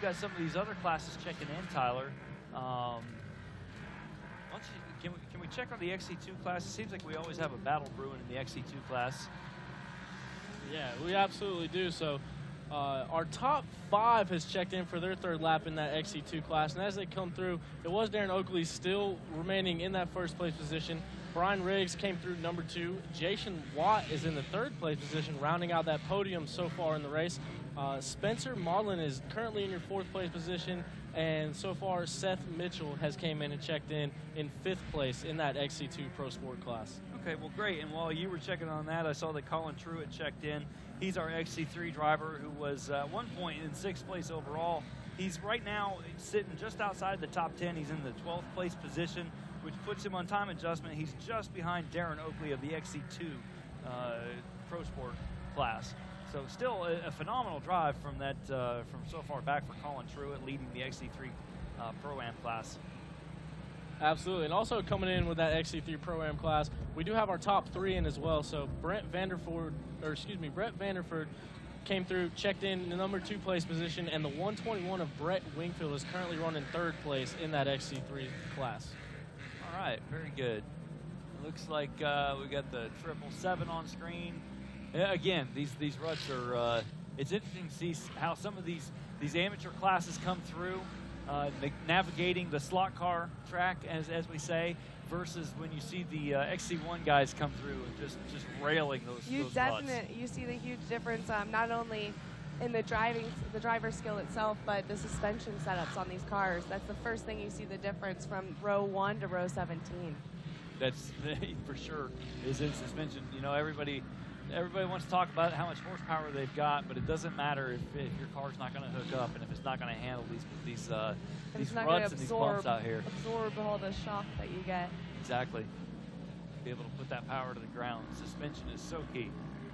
got some of these other classes checking in, Tyler. Can we check on the XC2 class? It seems like we always have a battle brewing in the XC2 class. Yeah, we absolutely do. So our top 5 has checked in for their 3rd lap in that XC2 class, and as they come through, it was Darren Oakley still remaining in that 1st place position. Brian Riggs came through number 2. Jason Watt is in the 3rd place position, rounding out that podium so far in the race. Spencer Marlin is currently in your 4th place position, and so far Seth Mitchell has came in and checked in 5th place in that XC2 Pro Sport class. Okay, well, great. And while you were checking on that, I saw that Colin Truitt checked in. He's our XC3 driver who was at one point in 6th place overall. He's right now sitting just outside the top 10. He's in the 12th place position, which puts him on time adjustment. He's just behind Darren Oakley of the XC2 Pro Sport class. So still a phenomenal drive from that from so far back for Colin Truitt, leading the XC3 Pro-Am class. Absolutely, and also coming in with that XC3 Pro-Am class, we do have our top 3 in as well. So Brett Vanderford came through, checked in the number 2 place position, and the 121 of Brett Wingfield is currently running 3rd place in that XC3 class. All right, very good. Looks like we got the 777 on screen. Again, these ruts are. It's interesting to see how some of these amateur classes come through, navigating the slot car track, as we say, versus when you see the XC1 guys come through and just railing those ruts. You see the huge difference, not only in the driver skill itself, but the suspension setups on these cars. That's the first thing you see the difference from row 1 to row 17. That's for sure is in suspension. You know, everybody wants to talk about how much horsepower they've got, but it doesn't matter if your car's not going to hook up and if it's not going to handle these ruts and these bumps out here. Absorb all the shock that you get. Exactly. Be able to put that power to the ground. Suspension is so key.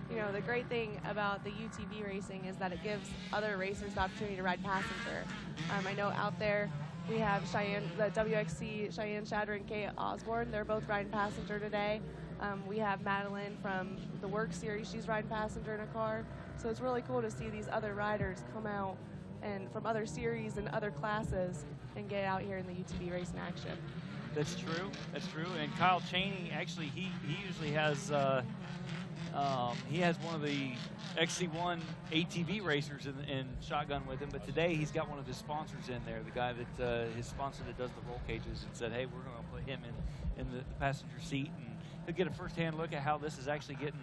You know, the great thing about the UTV racing is that it gives other racers the opportunity to ride passenger. I know out there we have Cheyenne, the WXC, Cheyenne Shatter and Kate Osborne. They're both riding passenger today. We have Madeline from the Work Series. She's riding passenger in a car. So it's really cool to see these other riders come out and from other series and other classes and get out here in the UTV racing action. That's true. That's true. And Kyle Cheney, actually, he usually has one of the XC1 ATV racers in shotgun with him, but today he's got one of his sponsors in there, the guy that his sponsor that does the roll cages, and said, hey, we're going to put him in the passenger seat, and he'll get a first-hand look at how this is actually getting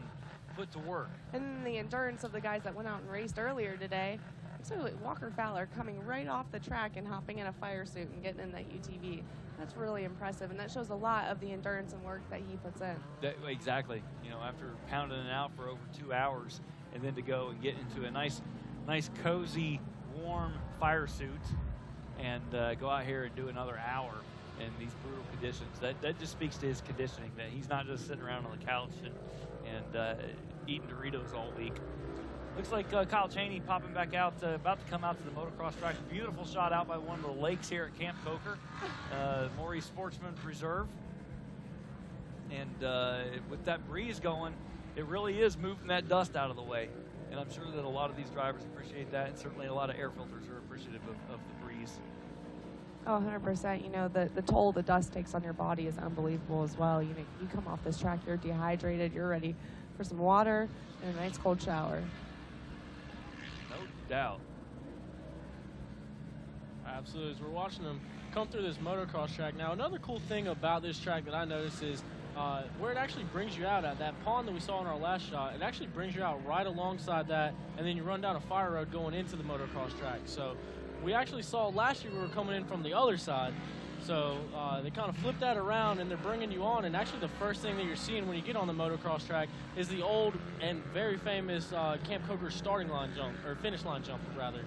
put to work. And then the endurance of the guys that went out and raced earlier today. So Walker Fowler coming right off the track and hopping in a fire suit and getting in that UTV. That's really impressive, and that shows a lot of the endurance and work that he puts in. Exactly. You know, after pounding it out for over 2 hours, and then to go and get into a nice cozy, warm fire suit, and go out here and do another hour in these brutal conditions. That just speaks to his conditioning, that he's not just sitting around on the couch and eating Doritos all week. Looks like Kyle Cheney popping back out, about to come out to the motocross track. Beautiful shot out by one of the lakes here at Camp Coker, Maurice Sportsman Preserve. And with that breeze going, it really is moving that dust out of the way. And I'm sure that a lot of these drivers appreciate that, and certainly a lot of air filters are appreciative of the breeze. Oh, 100%. You know, the toll the dust takes on your body is unbelievable as well. You know, you come off this track, you're dehydrated, you're ready for some water and a nice cold shower. No doubt. Absolutely. As we're watching them come through this motocross track. Now, another cool thing about this track that I noticed is where it actually brings you out at that pond that we saw in our last shot. It actually brings you out right alongside that, and then you run down a fire road going into the motocross track. So we actually saw last year we were coming in from the other side. So they kind of flip that around, and they're bringing you on. And actually the first thing that you're seeing when you get on the motocross track is the old and very famous Camp Coker starting line jump, or finish line jump, rather.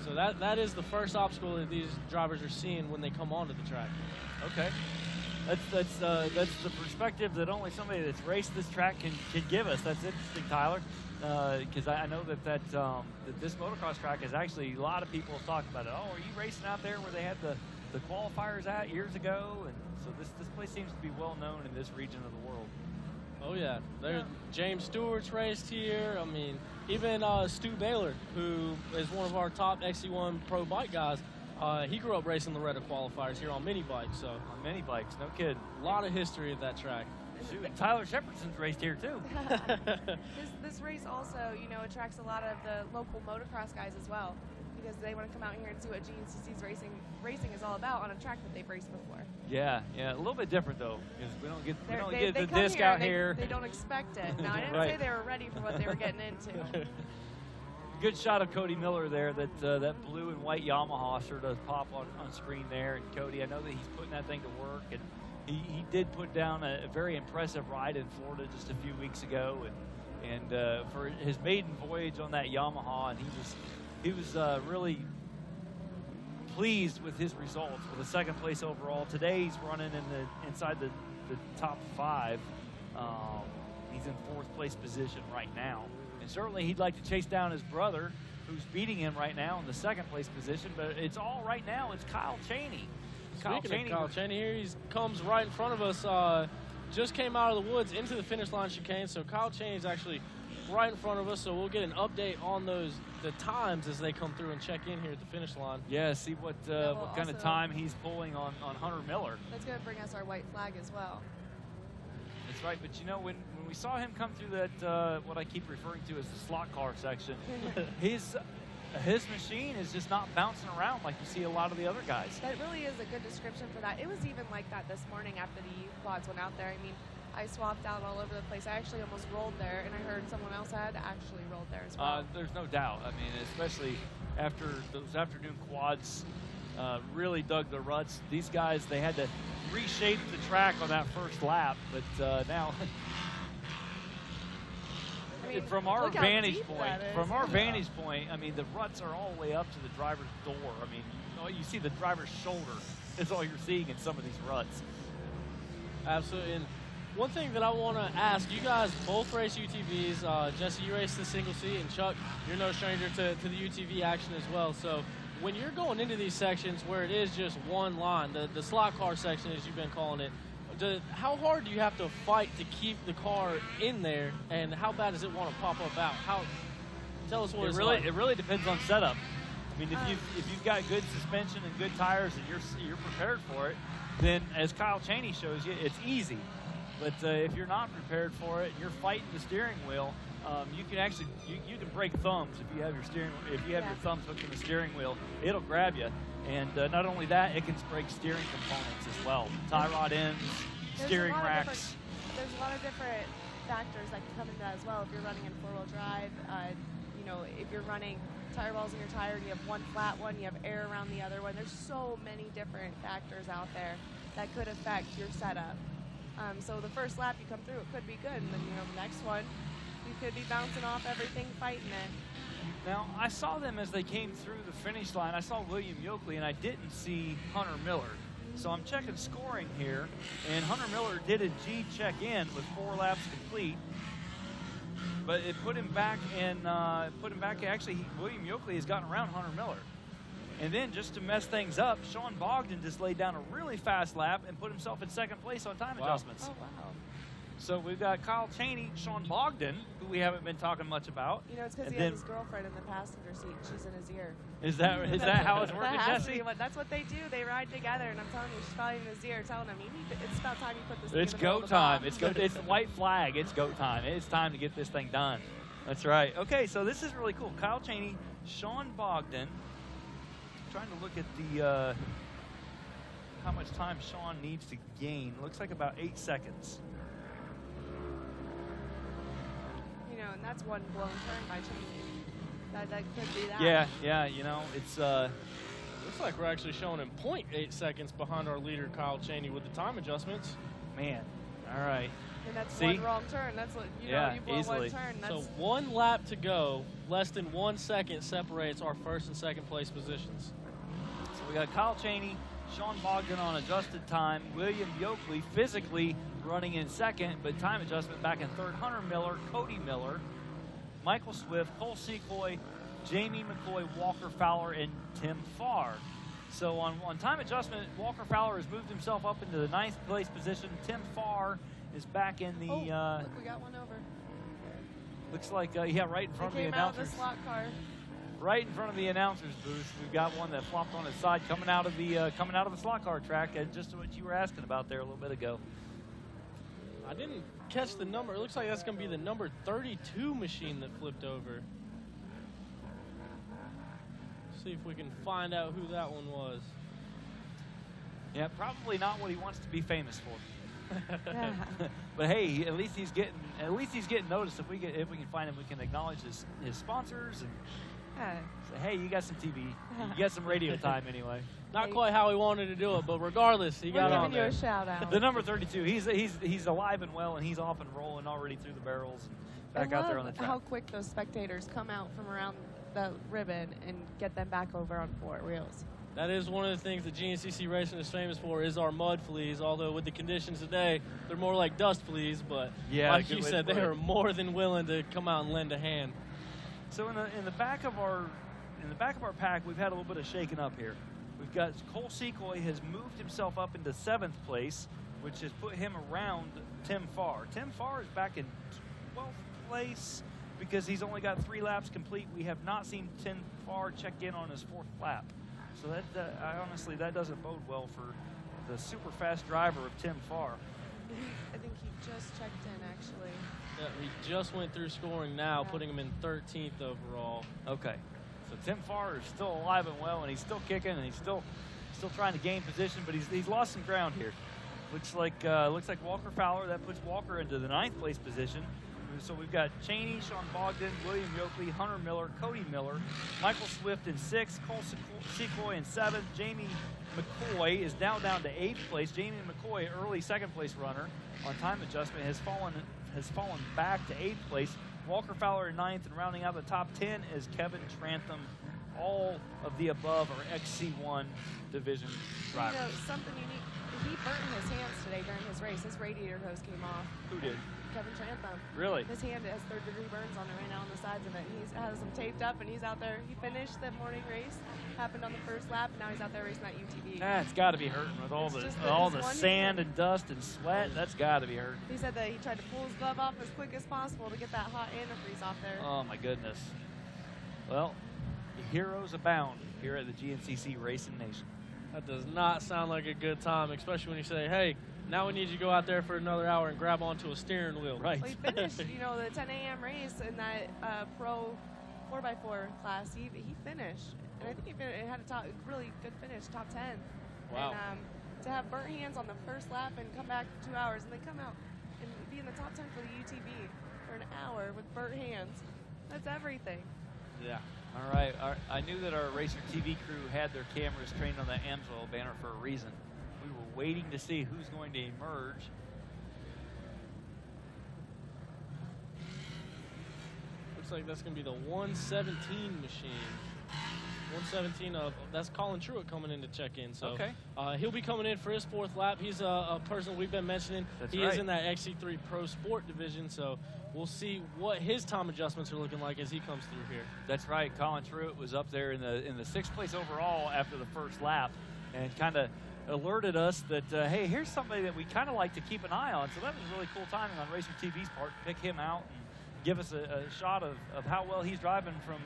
So that is the first obstacle that these drivers are seeing when they come onto the track. Okay. That's the perspective that only somebody that's raced this track can give us. That's interesting, Tyler, because I know that this motocross track is actually, a lot of people talk about it. Oh, are you racing out there where they had the qualifiers at years ago? And so this place seems to be well known in this region of the world. Oh yeah, James Stewart's raced here. I mean, even Stu Baylor, who is one of our top XC1 pro bike guys, he grew up racing Loretta qualifiers here on mini bikes. So on mini bikes, no kidding. A lot of history at that track. Shoot, Tyler Shepherdson's raced here too. This race also, you know, attracts a lot of the local motocross guys as well, because they want to come out here and see what GNCC's racing is all about on a track that they've raced before. Yeah, a little bit different though, because we don't get they the disc out here. They don't expect it. Now I didn't Right. say they were ready for what they were getting into. Good shot of Cody Miller there. That blue and white Yamaha sure does pop on screen there. And Cody, I know that he's putting that thing to work, and he did put down a very impressive ride in Florida just a few weeks ago, and for his maiden voyage on that Yamaha, and he was really pleased with his results with a second place overall. Today he's running inside the top 5. He's in 4th place position right now. And certainly he'd like to chase down his brother, who's beating him right now in the 2nd place position. But it's all right now. It's Kyle Cheney. Speaking of Kyle Cheney here, he comes right in front of us. Just came out of the woods into the finish line chicane. So Kyle Cheney's actually right in front of us. So we'll get an update on the times as they come through and check in here at the finish line. Yeah, see what kind of time he's pulling on Hunter Miller. That's going to bring us our white flag as well. That's right, but you know, when we saw him come through that, what I keep referring to as the slot car section, his machine is just not bouncing around like you see a lot of the other guys. That really is a good description for that. It was even like that this morning after the youth quads went out there. I mean, I swapped out all over the place. I actually almost rolled there, and I heard someone else had actually rolled there as well. There's no doubt. I mean, especially after those afternoon quads really dug the ruts. These guys, they had to reshape the track on that first lap, but now I mean, from our vantage point, I mean, the ruts are all the way up to the driver's door. I mean, you see the driver's shoulder. That's all you're seeing in some of these ruts. Absolutely. And one thing that I want to ask, you guys both race UTVs. Jesse, you race the single seat, and Chuck, you're no stranger to the UTV action as well. So when you're going into these sections where it is just one line, the slot car section as you've been calling it, how hard do you have to fight to keep the car in there, and how bad does it want to pop up out? Tell us what it's like. It really depends on setup. I mean, if you've got good suspension and good tires and you're prepared for it, then as Kyle Cheney shows you, it's easy. But if you're not prepared for it, and you're fighting the steering wheel, you can actually you can break thumbs if you have your thumbs hooked in the steering wheel. It'll grab you, and not only that, it can break steering components as well. Tie rod ends, steering racks. There's a lot of different factors that can come into that as well. If you're running in 4-wheel drive, you know, if you're running tire balls in your tire and you have one flat one, you have air around the other one. There's so many different factors out there that could affect your setup. So the first lap you come through, it could be good, and then the next one, you could be bouncing off everything, fighting it. Now, I saw them as they came through the finish line. I saw William Yoakley, and I didn't see Hunter Miller. So I'm checking scoring here, and Hunter Miller did a G check-in with 4 laps complete, but it put him back actually, William Yoakley has gotten around Hunter Miller. And then just to mess things up, Sean Bogdan just laid down a really fast lap and put himself in 2nd place on time adjustments. Oh, wow. So we've got Kyle Cheney, Sean Bogdan, who we haven't been talking much about. You know, it's because he has his girlfriend in the passenger seat. She's in his ear. Is that how it's working, Jesse? That's what they do. They ride together, and I'm telling you, she's probably in his ear telling him, it's about time you put this thing in the middle of the time. bomb. It's the white flag. It's go time. It's time to get this thing done. That's right. Okay, so this is really cool. Kyle Cheney, Sean Bogdan. Trying to look at the how much time Sean needs to gain. Looks like about 8 seconds. You know, and that's one blown turn by Cheney. That could be that. Yeah. You know, it's looks like we're actually showing him 0.8 seconds behind our leader Kyle Cheney with the time adjustments. Man, all right. And that's one wrong turn. That's what you blow easily. one turn. That's so 1 lap to go. Less than 1 second separates our 1st and 2nd place positions. So we got Kyle Cheney, Sean Bogdan on adjusted time, William Yoakley physically running in 2nd, but time adjustment back in 3rd. Hunter Miller, Cody Miller, Michael Swift, Cole Secoy, Jamie McCoy, Walker Fowler, and Tim Farr. So on time adjustment, Walker Fowler has moved himself up into the 9th place position. Tim Farr is back in the... look, we got one over. Looks like, right in front of the announcers. Came out of the slot car. Right in front of the announcers booth, we've got one that flopped on its side coming out of the slot car track, just what you were asking about there a little bit ago. I didn't catch the number. It looks like that's going to be the number 32 machine that flipped over. See if we can find out who that one was. Yeah, probably not what he wants to be famous for. But hey, at least he's getting noticed. If we can find him, we can acknowledge his sponsors and say, hey, you got some TV, you got some radio time anyway. Not quite how he wanted to do it, but regardless, he got on there. We're giving you a shout out. The number 32, he's alive and well, and he's off and rolling already through the barrels and back out there on the track. How quick those spectators come out from around the ribbon and get them back over on four wheels. That is one of the things that GNCC Racing is famous for, is our mud fleas, although with the conditions today, they're more like dust fleas, but yeah, like you said, they are more than willing to come out and lend a hand. So in the back of our pack, we've had a little bit of shaking up here. We've got Cole Secoy has moved himself up into 7th place, which has put him around Tim Farr. Tim Farr is back in 12th place because he's only got 3 laps complete. We have not seen Tim Farr check in on his 4th lap. So honestly, that doesn't bode well for the super fast driver of Tim Farr. I think he just checked in, actually. Yeah, he just went through scoring now, putting him in 13th overall. Okay. So Tim Farr is still alive and well, and he's still kicking, and he's still trying to gain position, but he's lost some ground here. Looks like Walker Fowler. That puts Walker into the 9th place position. So we've got Cheney, Sean Bogdan, William Yoakley, Hunter Miller, Cody Miller, Michael Swift in 6th, Cole Secoy in 7th, Jamie McCoy is now down to 8th place. Jamie McCoy, early 2nd place runner on time adjustment, has fallen back to 8th place. Walker Fowler in 9th, and rounding out the top 10 is Kevin Trantham. All of the above are XC1 division drivers. You know, something unique. He burnt his hands today during his race. His radiator hose came off. Who did? Kevin Trantham. Really? His hand has 3rd-degree burns on it right now on the sides of it. He has them taped up, and he's out there. He finished the morning race. Happened on the 1st lap, and now he's out there racing that UTV. That's got to be hurting with all the sand and dust and sweat. That's got to be hurting. He said that he tried to pull his glove off as quick as possible to get that hot antifreeze off there. Oh my goodness. Well, heroes abound here at the GNCC Racing Nation. That does not sound like a good time, especially when you say, hey, now we need you to go out there for another hour and grab onto a steering wheel. Right. Well, he finished, the 10 a.m. race in that pro 4x4 class. He finished, and I think he had a really good finish, top 10. Wow. And to have burnt hands on the 1st lap and come back for 2 hours and then come out and be in the top 10 for the UTV for an hour with burnt hands, that's everything. Yeah. All right. I knew that our RacerTV crew had their cameras trained on the AMSOIL banner for a reason. We were waiting to see who's going to emerge. Looks like that's going to be the 117 machine. 117 of, that's Colin Truitt coming in to check in. So okay. He'll be coming in for his 4th lap. He's a person we've been mentioning. That's he right. is in that XC3 Pro Sport division, so we'll see what his time adjustments are looking like as he comes through here. That's right. Colin Truitt was up there in the 6th place overall after the 1st lap, and kind of alerted us that, hey, here's somebody that we kind of like to keep an eye on. So that was really cool timing on RacerTV's part to pick him out and give us a shot of how well he's driving from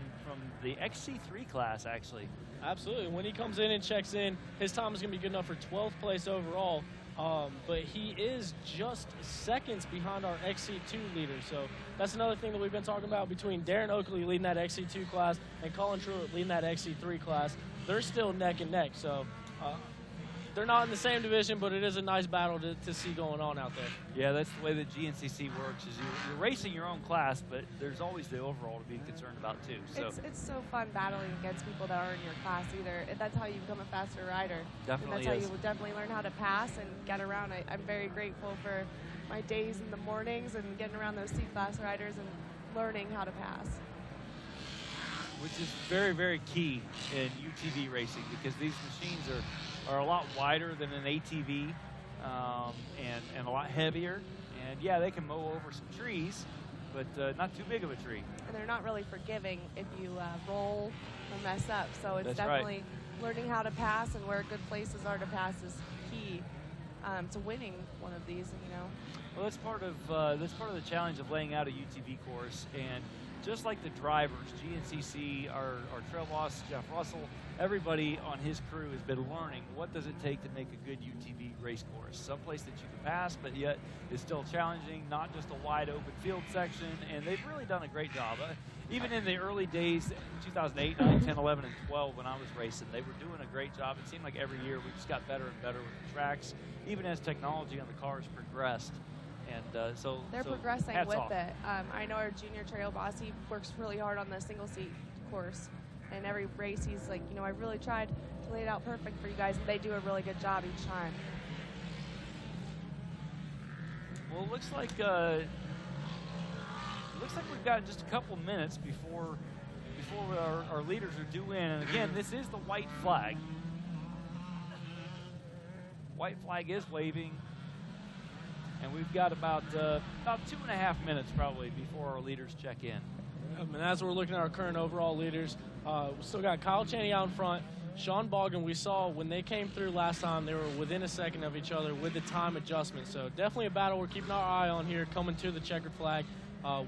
the XC3 class, actually. Absolutely. When he comes in and checks in, his time is going to be good enough for 12th place overall. But he is just seconds behind our XC2 leader. So that's another thing that we've been talking about between Darren Oakley leading that XC2 class and Colin Truitt leading that XC3 class. They're still neck and neck. So they're not in the same division, but it is a nice battle to see going on out there. Yeah, that's the way that GNCC works, is you're racing your own class, but there's always the overall to be concerned about too. So it's so fun battling against people that are in your class either. That's how you become a faster rider. Definitely. And that's how you will definitely learn how to pass and get around. I'm very grateful for my days in the mornings and getting around those C-class riders and learning how to pass. Which is very, very key in UTV racing, because these machines are a lot wider than an ATV and a lot heavier. And yeah, they can mow over some trees, but not too big of a tree. And they're not really forgiving if you roll or mess up. So it's That's definitely right. learning how to pass and where good places are to pass is key to winning one of these. Well, that's part of the challenge of laying out a UTV course. And just like the drivers, GNCC, our trail boss, Jeff Russell, everybody on his crew has been learning what does it take to make a good UTV race course. Someplace that you can pass, but yet is still challenging, not just a wide open field section, and they've really done a great job. Even in the early days, 2008, 9, 10, 11, and 12, when I was racing, they were doing a great job. It seemed like every year we just got better and better with the tracks, even as technology on the cars progressed. And so they're progressing with off. it. I know our junior trail boss, he works really hard on the single seat course. And every race, he's like, you know, I really tried to lay it out perfect for you guys, and they do a really good job each time. Well, it looks like we've got just a couple minutes before our leaders are due in. And again, this is the white flag. White flag is waving. And we've got about 2.5 minutes probably before our leaders check in. And as we're looking at our current overall leaders, we still got Kyle Cheney out in front. Sean Bogdan, we saw when they came through last time, they were within a second of each other with the time adjustment. So definitely a battle we're keeping our eye on here coming to the checkered flag.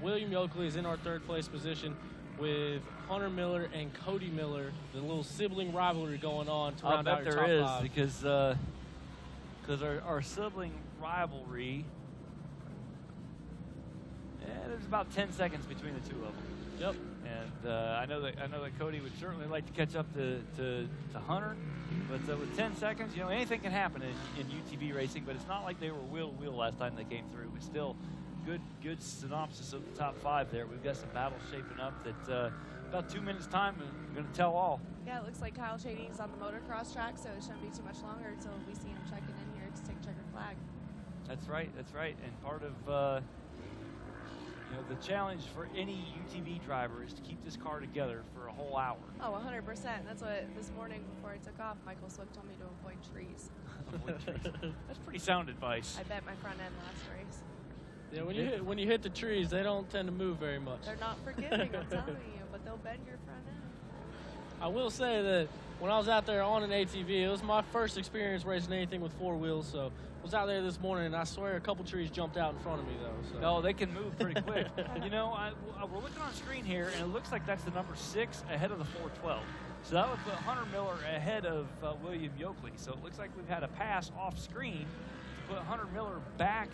William Yoakley is in our third place position with Hunter Miller and Cody Miller, the little sibling rivalry going on to round out your top five. Because our sibling rivalry, there's about 10 seconds between the two of them. Yep. And I know that Cody would certainly like to catch up to Hunter, but with 10 seconds, you know, anything can happen in UTV racing. But it's not like they were wheel to wheel last time they came through. But still, good synopsis of the top five there. We've got some battles shaping up that about 2 minutes time, and we're going to tell all. Yeah, it looks like Kyle Cheney's on the motocross track, so it shouldn't be too much longer until we see him checking in here to take checkered flag. That's right. And part of the challenge for any UTV driver is to keep this car together for a whole hour. Oh, 100%. That's what this morning before I took off, Michael Swift told me to avoid trees. Avoid trees. That's pretty sound advice. I bet my front end last race. Yeah, when you hit the trees, they don't tend to move very much. They're not forgiving, I'm telling you, but they'll bend your front end. I will say that when I was out there on an ATV, it was my first experience racing anything with four wheels, so I was out there this morning, and I swear a couple trees jumped out in front of me, though. So. No, they can move pretty quick. You know, we're looking on screen here, and it looks like that's the number 6 ahead of the 412. So that would put Hunter Miller ahead of William Yoakley. So it looks like we've had a pass off screen to put Hunter Miller back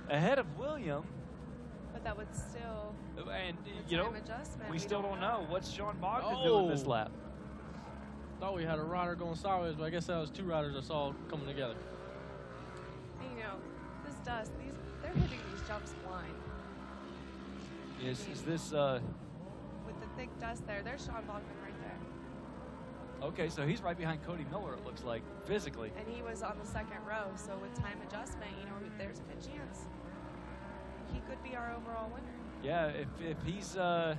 ahead of William. But that would still, and you know, adjustment, we still don't know what's Sean Bogdan doing this lap. Thought we had a rider going sideways, but I guess that was two riders I saw coming together. And, you know, this dust, they're hitting these jumps blind. Is this with the thick dust there, there's Sean Bogdan right there. Okay, so he's right behind Cody Miller, it looks like, physically. And he was on the second row, so with time adjustment, you know, there's a good chance he could be our overall winner. Yeah, if he's I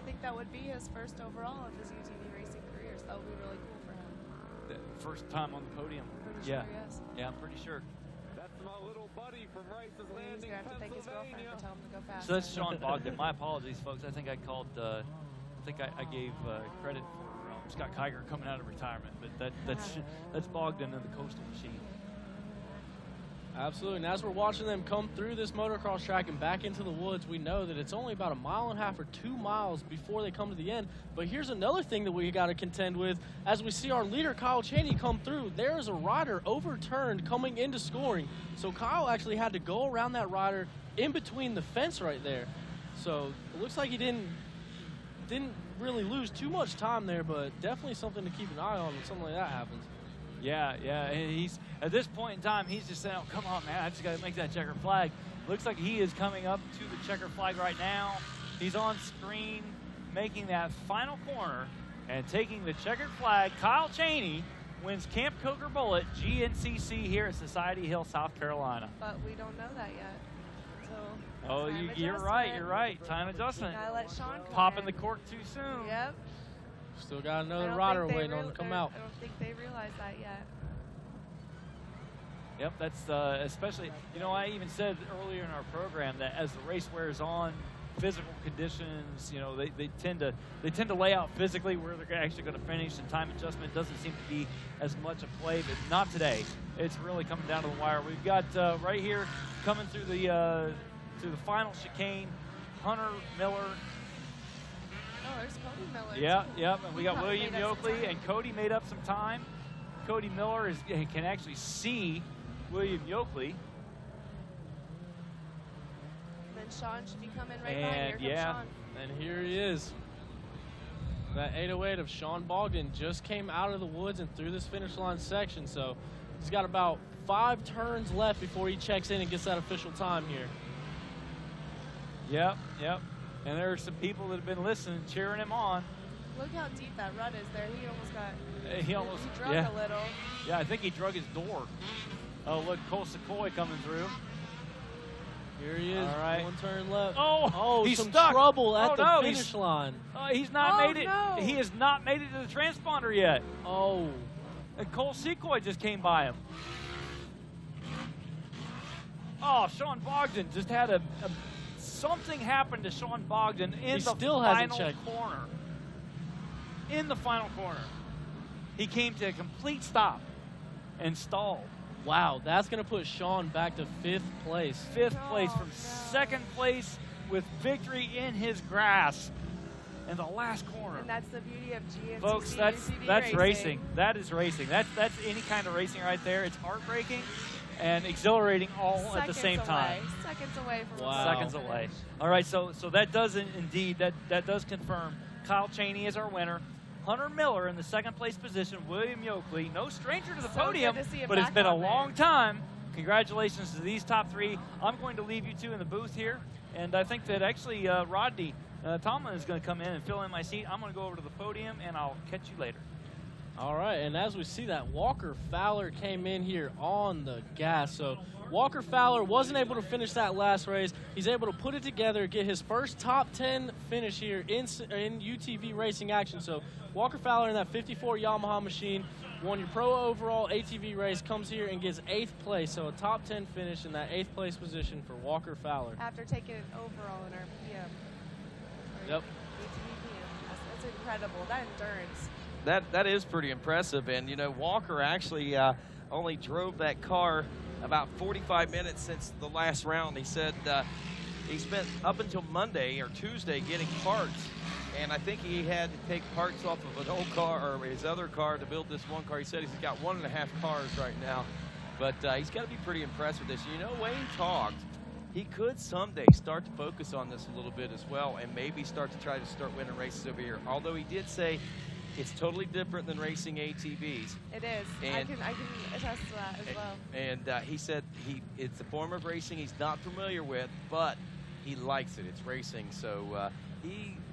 think that would be his first overall of his UTV racing career, so that would be really cool for him. The first time on the podium. Pretty sure, yes. Yeah, I'm pretty sure. That's my little buddy from Rice's Landing, He's going to have to take his girlfriend to tell him to go fast. So that's Sean Bogdan. My apologies, folks. I think I called, I gave credit for Scott Kiger coming out of retirement, but that's Bogdan and the Coastal Machine. Absolutely, and as we're watching them come through this motocross track and back into the woods, we know that it's only about 1.5 miles or 2 miles before they come to the end. But here's another thing that we got to contend with. As we see our leader, Kyle Cheney, come through, there is a rider overturned coming into scoring. So Kyle actually had to go around that rider in between the fence right there. So it looks like he didn't really lose too much time there, but definitely something to keep an eye on when something like that happens. Yeah, and he's at this point in time, he's just saying, "Oh, come on, man! I just got to make that checkered flag." Looks like he is coming up to the checkered flag right now. He's on screen, making that final corner and taking the checkered flag. Kyle Cheney wins Camp Coker Bullet GNCC here at Society Hill, South Carolina. But we don't know that yet. So. Oh, you're right. Time adjustment. Gotta let Sean come Popping in. the cork too soon. Yep. Still got another rider waiting on to come out. I don't think they realize that yet. Yep, that's especially, you know, I even said earlier in our program that as the race wears on, physical conditions, you know, they tend to lay out physically where they're actually going to finish, and time adjustment doesn't seem to be as much a play, but not today. It's really coming down to the wire. We've got right here coming through the final chicane, Hunter Miller. Oh, there's Cody Miller. Yep. And we got Cody William made up some Yoakley, time. and Cody made up some time. Cody Miller can actually see William Yoakley. And then Sean should be coming right And, by. Here comes Sean. And here he is. That 808 of Sean Bogdan just came out of the woods and through this finish line section. So he's got about 5 turns left before he checks in and gets that official time here. Yep. And there are some people that have been listening, cheering him on. Look how deep that rut is there. He almost got. He almost drug a little. Yeah, I think he drug his door. Oh, look, Cole Sequoia coming through. Here he is. All right. 1 turn left. Oh, he's some stuck. trouble at the finish he's, line. He's not Oh, made it. no. He has not made it to the transponder yet. Oh. And Cole Sequoia just came by him. Oh, Sean Bogdan just had something happened to Sean Bogdan in the still hasn't final checked. corner. In the final corner. He came to a complete stop and stalled. Wow, that's going to put Sean back to 5th place. 5th place from 2nd place with victory in his grasp in the last corner. And that's the beauty of GNCC. Folks, that's racing. That is racing. That's any kind of racing right there. It's heartbreaking and exhilarating all at the same time. Seconds away from Seconds away. All right, so that does indeed that does confirm Kyle Cheney is our winner. Hunter Miller in the 2nd place position. William Yoakley, no stranger to the podium, but it's been a long time. Congratulations to these top 3. I'm going to leave you 2 in the booth here, and I think that actually Rodney Tomlin is going to come in and fill in my seat. I'm going to go over to the podium, and I'll catch you later. All right, and as we see that, Walker Fowler came in here on the gas. So Walker Fowler wasn't able to finish that last race. He's able to put it together, get his first top 10 finish here in UTV racing action. So Walker Fowler in that 54 Yamaha machine won your pro overall ATV race, comes here and gets 8th place. So a top 10 finish in that 8th place position for Walker Fowler. After taking it overall in our PM. Yep. ATV PM. That's incredible. That endurance. That is pretty impressive. And, you know, Walker actually only drove that car about 45 minutes since the last round. He said he spent up until Monday or Tuesday getting parts. And I think he had to take parts off of an old car or his other car to build this one car. He said he's got 1.5 cars right now. But he's got to be pretty impressed with this. You know, Wayne talked. He could someday start to focus on this a little bit as well and maybe start to winning races over here. Although he did say it's totally different than racing ATVs. It is. I can attest to that as well. And he said it's a form of racing he's not familiar with, but he likes it. It's racing. So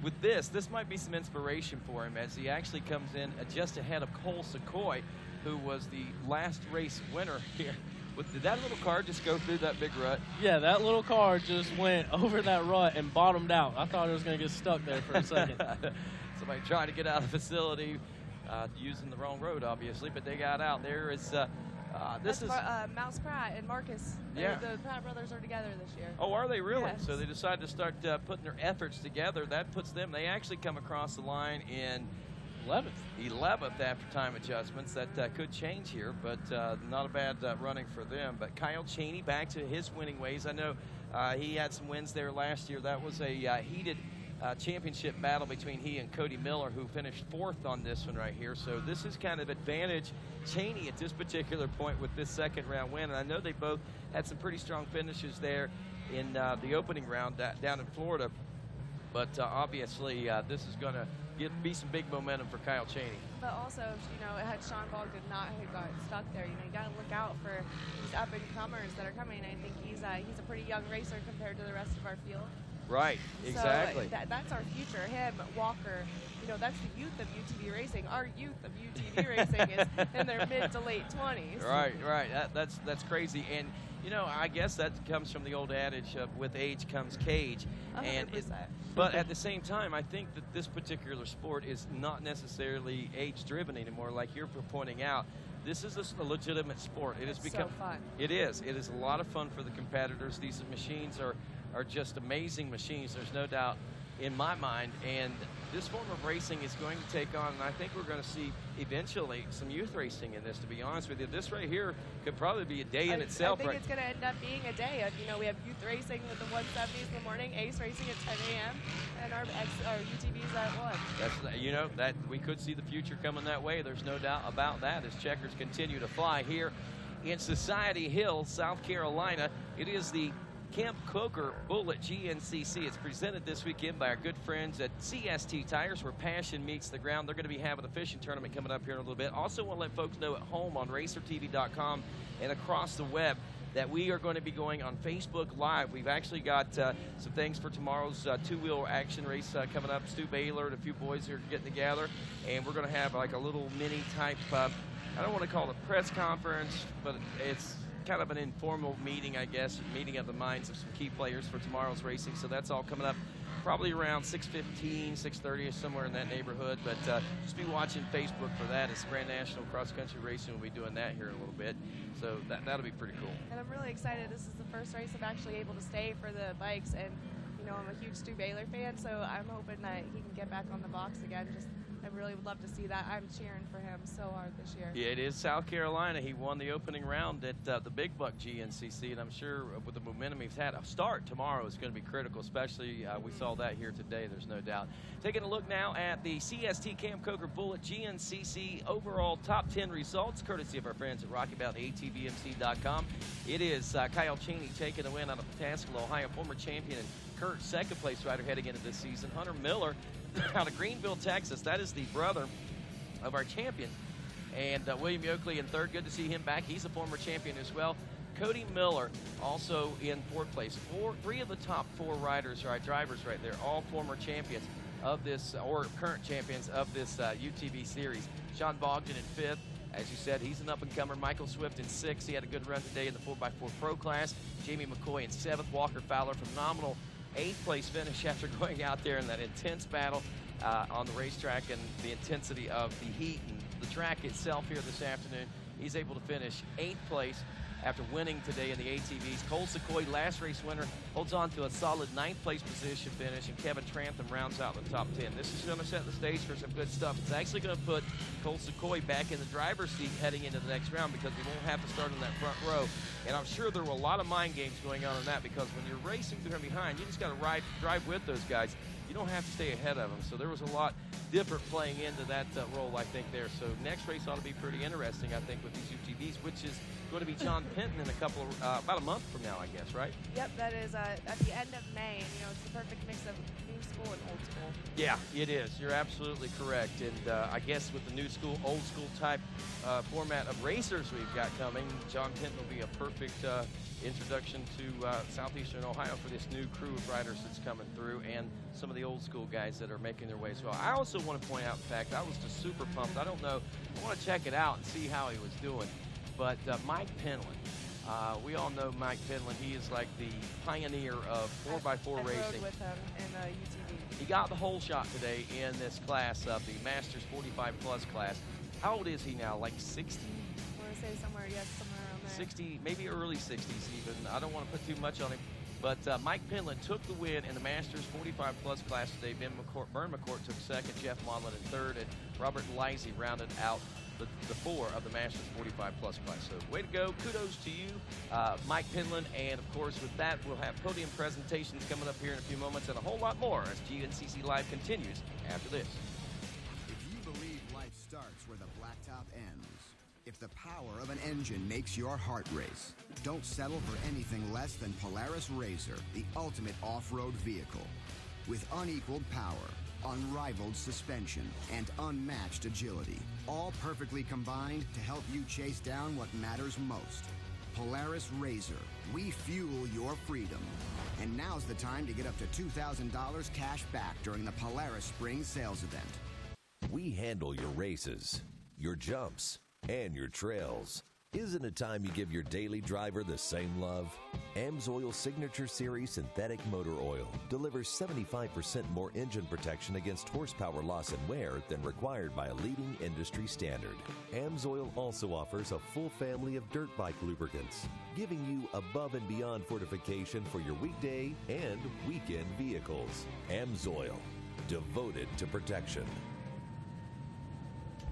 with this might be some inspiration for him as he actually comes in just ahead of Cole Sequoia, who was the last race winner here. Did that little car just go through that big rut? Yeah, that little car just went over that rut and bottomed out. I thought it was going to get stuck there for a second. Somebody trying to get out of the facility using the wrong road, obviously, but they got out. There is Mouse Pratt and Marcus. Yeah. The Pratt brothers are together this year. Oh, are they really? Yes. So they decided to start putting their efforts together. That puts them, they actually come across the line in 11th after time adjustments. That could change here, but not a bad running for them. But Kyle Cheney back to his winning ways. I know he had some wins there last year. That was a heated championship battle between he and Cody Miller, who finished 4th on this one right here. So this is kind of advantage Cheney at this particular point with this 2nd round win. And I know they both had some pretty strong finishes there in the opening round down in Florida. But obviously this is going to be some big momentum for Kyle Cheney. But also, you know, had Sean Bogdan not had got stuck there, you know, you got to look out for these up-and-comers that are coming. I think he's a pretty young racer compared to the rest of our field. Right, exactly. So that's our future. Him, Walker, you know, that's the youth of UTV racing. Our youth of UTV racing is in their mid to late 20s. Right. That's crazy. And, you know, I guess that comes from the old adage of with age comes cage. 100%. But at the same time, I think that this particular sport is not necessarily age-driven anymore, like you're pointing out. This is a legitimate sport. It has become so fun. It is. It is a lot of fun for the competitors. These machines are just amazing machines. There's no doubt in my mind, and this form of racing is going to take on, and I think we're going to see eventually some youth racing in this, to be honest with you. This right here could probably be a day in itself. I think it's going to end up being a day. You know, we have youth racing with the 170s in the morning, ACE racing at 10 a.m., and our UTVs at 1. That's, you know, that we could see the future coming that way. There's no doubt about that as checkers continue to fly here in Society Hill, South Carolina. It is the Camp Coker Bullet GNCC. It's presented this weekend by our good friends at CST Tires, where passion meets the ground. They're going to be having a fishing tournament coming up here in a little bit. Also want to let folks know at home on RacerTV.com and across the web that we are going to be going on Facebook Live. We've actually got some things for tomorrow's two-wheel action race coming up. Stu Baylor and a few boys are getting together, and we're going to have like a little mini type, I don't want to call it a press conference, but it's kind of an informal meeting, I guess, meeting of the minds of some key players for tomorrow's racing. So that's all coming up probably around 6:15, 6:30, somewhere in that neighborhood. But just be watching Facebook for that. It's Grand National Cross Country Racing. We'll be doing that here in a little bit. So that'll be pretty cool. And I'm really excited. This is the first race I'm actually able to stay for the bikes. And, you know, I'm a huge Stu Baylor fan, so I'm hoping that he can get back on the box again. I really would love to see that. I'm cheering for him so hard this year. Yeah, it is South Carolina. He won the opening round at the Big Buck GNCC, and I'm sure with the momentum he's had, a start tomorrow is going to be critical, especially we saw that here today, there's no doubt. Taking a look now at the CST Camp Coker Bullet GNCC overall top 10 results, courtesy of our friends at RockyMountain.ATVMC.com. It is Kyle Cheney taking the win out of Pataskala, Ohio, former champion and current second-place rider heading into this season. Hunter Miller out of Greenville, Texas. That is the brother of our champion. And William Yoakley in third. Good to see him back. He's a former champion as well. Cody Miller also in fourth place. Three of the top four drivers right there, all former champions of this, or current champions of this UTV series. Sean Bogdan in fifth. As you said, he's an up-and-comer. Michael Swift in sixth. He had a good run today in the 4x4 Pro class. Jamie McCoy in seventh. Walker Fowler, phenomenal eighth place finish after going out there in that intense battle on the racetrack and the intensity of the heat and the track itself here this afternoon. He's able to finish eighth place after winning today in the ATVs. Cole Secoy, last race winner, holds on to a solid ninth place position finish, and Kevin Trantham rounds out the top 10. This is going to set the stage for some good stuff. It's actually going to put Cole Secoy back in the driver's seat heading into the next round because he won't have to start in that front row. And I'm sure there were a lot of mind games going on in that because when you're racing from behind, you just got to drive with those guys. You don't have to stay ahead of them. So there was a lot different playing into that role, I think, there. So next race ought to be pretty interesting, I think, with these UTVs, which is going to be John Penton in about a month from now, I guess, right? Yep, that is at the end of May. And, you know, it's the perfect mix of new school and old school. Yeah, it is. You're absolutely correct. And I guess with the new school, old school type format of racers we've got coming, John Penton will be a perfect introduction to southeastern Ohio for this new crew of riders that's coming through and some of the old school guys that are making their way as well. I also want to point out the fact I was just super pumped. I don't know. I want to check it out and see how he was doing. But Mike Penland, we all know Mike Penland. He is like the pioneer of 4x4 racing. I rode with him in UTV. He got the whole shot today in this class, the Masters 45 Plus class. How old is he now? Like 60? I want to say somewhere around there. 60, maybe early 60s even. I don't want to put too much on him. But Mike Penland took the win in the Masters 45 Plus class today. Bern McCourt took second, Jeff Monlin in third, and Robert Lisey rounded out the four of the Masters 45 Plus class. So way to go. Kudos to you, Mike Penland. And, of course, with that, we'll have podium presentations coming up here in a few moments and a whole lot more as GNCC Live continues after this. If you believe life starts where the blacktop ends, if the power of an engine makes your heart race, don't settle for anything less than Polaris RZR, the ultimate off-road vehicle. With unequaled power, unrivaled suspension, and unmatched agility, all perfectly combined to help you chase down what matters most. Polaris RZR, we fuel your freedom. And now's the time to get up to $2,000 cash back during the Polaris Spring Sales Event. We handle your races, your jumps, and your trails. Isn't it time you give your daily driver the same love? AMSOIL Signature Series Synthetic Motor Oil delivers 75% more engine protection against horsepower loss and wear than required by a leading industry standard. AMSOIL also offers a full family of dirt bike lubricants, giving you above and beyond fortification for your weekday and weekend vehicles. AMSOIL, devoted to protection.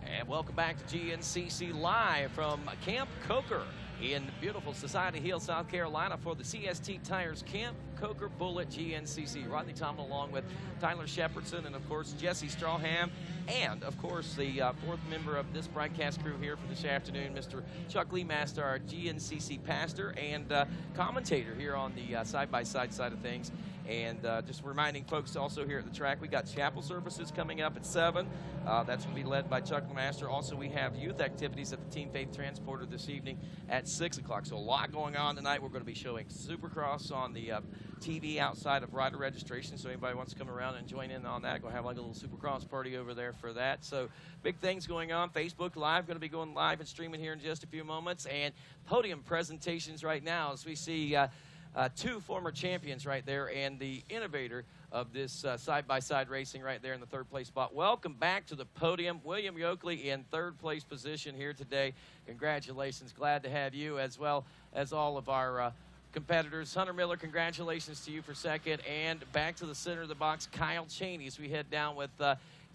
And welcome back to GNCC Live from Camp Coker in beautiful Society Hill, South Carolina for the CST Tires Camp Coker Bullet GNCC. Rodney Tomlin along with Tyler Shepardson and, of course, Jesse Strawham. And, of course, the fourth member of this broadcast crew here for this afternoon, Mr. Chuck Lee Master, our GNCC pastor and commentator here on the side-by-side side of things. And just reminding folks also here at the track, we got chapel services coming up at 7. That's going to be led by Chuck Master. Also, we have youth activities at the Team Faith Transporter this evening at 6 o'clock. So a lot going on tonight. We're going to be showing Supercross on the TV outside of rider registration. So anybody wants to come around and join in on that, go have like a little Supercross party over there for that. So big things going on. Facebook Live, going to be going live and streaming here in just a few moments. And podium presentations right now as we see two former champions right there and the innovator of this side-by-side racing right there in the third place spot. Welcome back to the podium. William Yoakley in third place position here today. Congratulations. Glad to have you as well as all of our competitors. Hunter Miller, congratulations to you for second. And back to the center of the box, Kyle Cheney, as we head down with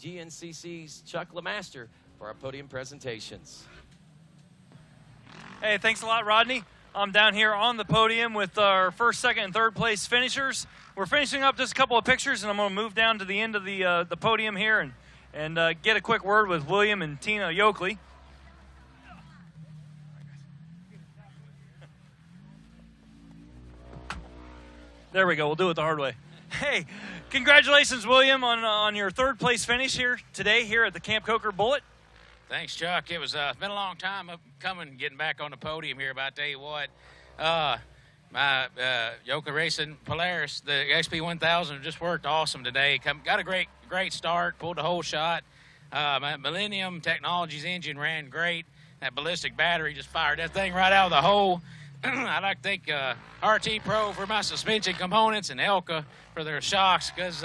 GNCC's Chuck LeMaster for our podium presentations. Hey, thanks a lot, Rodney. I'm down here on the podium with our first, second, and third place finishers. We're finishing up just a couple of pictures, and I'm going to move down to the end of the podium here and get a quick word with William and Tina Yoakley. There we go. We'll do it the hard way. Hey, congratulations, William, on your third place finish here today here at the Camp Coker Bullet. Thanks, Chuck. It was been a long time coming, getting back on the podium here. But I tell you what, my Yoakley Racing Polaris, the XP1000, just worked awesome today. Got a great start, pulled the whole shot. My Millennium Technologies engine ran great. That ballistic battery just fired that thing right out of the hole. I'd like to thank RT Pro for my suspension components and Elka for their shocks, because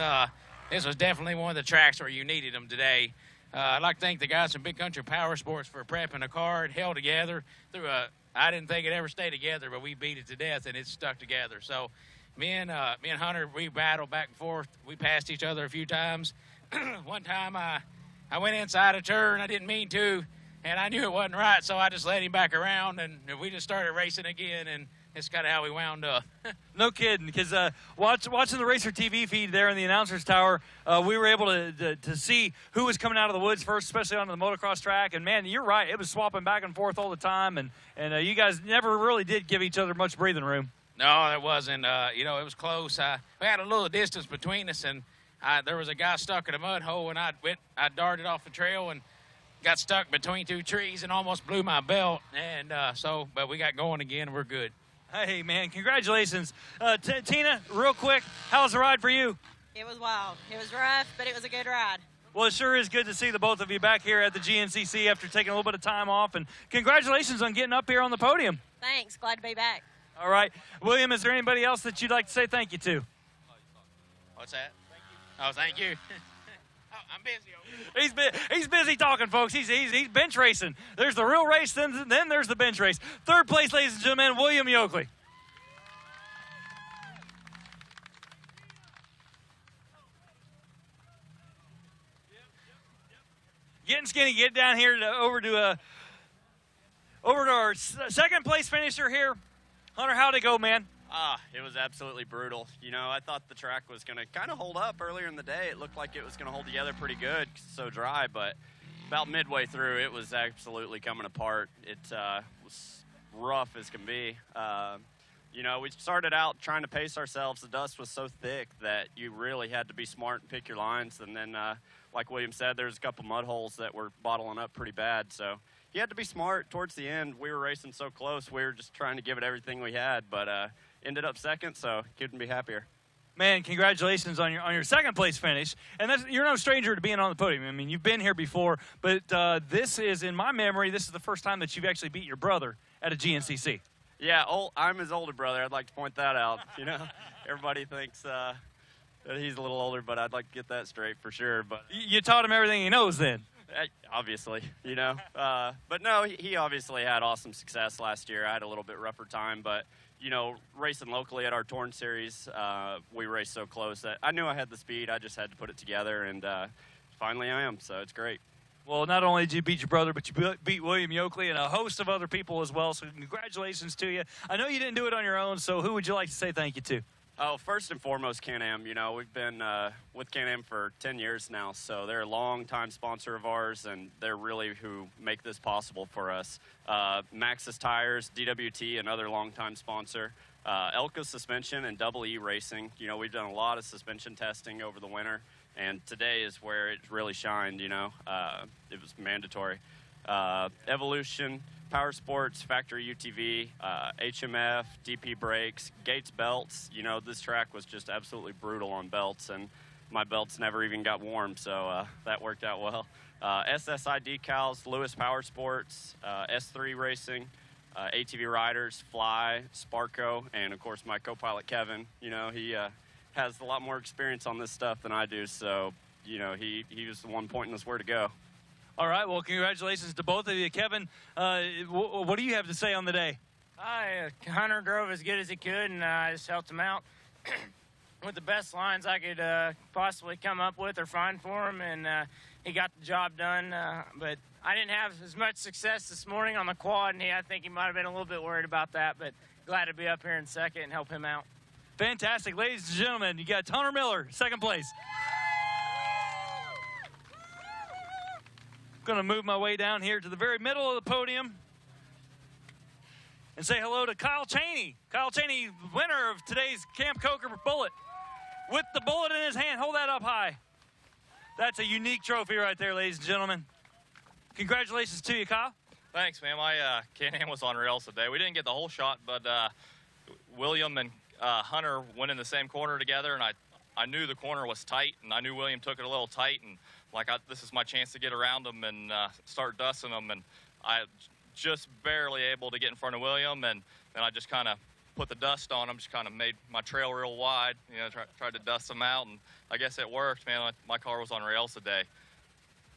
this was definitely one of the tracks where you needed them today. I'd like to thank the guys from Big Country Power Sports for prepping the car. It held together through I didn't think it'd ever stay together, but we beat it to death, and it stuck together. So me and Hunter, we battled back and forth. We passed each other a few times. One time I went inside a turn. I didn't mean to, and I knew it wasn't right, so I just led him back around, and we just started racing again, and it's kind of how we wound up. No kidding, because watching the RacerTV feed there in the announcer's tower, we were able to see who was coming out of the woods first, especially onto the motocross track. And, man, you're right. It was swapping back and forth all the time, and you guys never really did give each other much breathing room. No, it wasn't. It was close. We had a little distance between us, and there was a guy stuck in a mud hole, and I darted off the trail and got stuck between two trees and almost blew my belt. And but we got going again, and we're good. Hey, man, congratulations. Tina, real quick, how was the ride for you? It was wild. It was rough, but it was a good ride. Well, it sure is good to see the both of you back here at the GNCC after taking a little bit of time off. And congratulations on getting up here on the podium. Thanks. Glad to be back. All right. William, is there anybody else that you'd like to say thank you to? What's that? Thank you. Oh, thank you. I'm busy over here. He's busy talking, folks. He's bench racing. There's the real race, then there's the bench race. Third place, ladies and gentlemen, William Yoakley. Getting skinny. Get down here over to our second place finisher here. Hunter, how'd it go, man? It was absolutely brutal. I thought the track was going to kind of hold up earlier in the day. It looked like it was going to hold together pretty good, so dry, but about midway through, it was absolutely coming apart. It was rough as can be. We started out trying to pace ourselves. The dust was so thick that you really had to be smart and pick your lines, and then, like William said, there's a couple mud holes that were bottling up pretty bad, so you had to be smart. Towards the end, we were racing so close, we were just trying to give it everything we had, but ended up second, so couldn't be happier. Man, congratulations on your second place finish. And you're no stranger to being on the podium. I mean, you've been here before, but this is, in my memory, this is the first time that you've actually beat your brother at a GNCC. Yeah, I'm his older brother. I'd like to point that out. You know, everybody thinks that he's a little older, but I'd like to get that straight for sure. But you taught him everything he knows then. Obviously, you know. But no, he obviously had awesome success last year. I had a little bit rougher time, but, you know, racing locally at our Torn Series, we raced so close that I knew I had the speed. I just had to put it together, and finally I am, so it's great. Well, not only did you beat your brother, but you beat William Yoakley and a host of other people as well, so congratulations to you. I know you didn't do it on your own, so who would you like to say thank you to? Oh, first and foremost, Can-Am. You know, we've been with Can-Am for 10 years now, so they're a long-time sponsor of ours, and they're really who make this possible for us. Maxxis Tires, DWT, another long-time sponsor. Elka Suspension and Double E Racing. You know, we've done a lot of suspension testing over the winter, and today is where it really shined, you know. It was mandatory. Evolution, Power Sports, Factory UTV, HMF, DP Brakes, Gates Belts. You know, this track was just absolutely brutal on belts, and my belts never even got warm, so that worked out well. SSI Decals, Lewis Power Sports, S3 Racing, ATV Riders, Fly, Sparco, and, of course, my co-pilot, Kevin. You know, he has a lot more experience on this stuff than I do, so, you know, he was the one pointing us where to go. All right, well, congratulations to both of you. Kevin, what do you have to say on the day? Hunter drove as good as he could, and I just helped him out with the best lines I could possibly come up with or find for him, and he got the job done. But I didn't have as much success this morning on the quad, and I think he might have been a little bit worried about that, but glad to be up here in second and help him out. Fantastic. Ladies and gentlemen, you got Hunter Miller, second place. Going to move my way down here to the very middle of the podium and say hello to Kyle Cheney. Kyle Cheney, winner of today's Camp Coker Bullet. With the bullet in his hand, hold that up high. That's a unique trophy right there, ladies and gentlemen. Congratulations to you, Kyle. Thanks, man. My Can-Am was on rails today. We didn't get the whole shot, but William and Hunter went in the same corner together, and I knew the corner was tight, and I knew William took it a little tight, and this is my chance to get around them and start dusting them, and I just barely able to get in front of William, and then I just kind of put the dust on him, just kind of made my trail real wide, you know, tried to dust them out, and I guess it worked, man. My car was on rails today.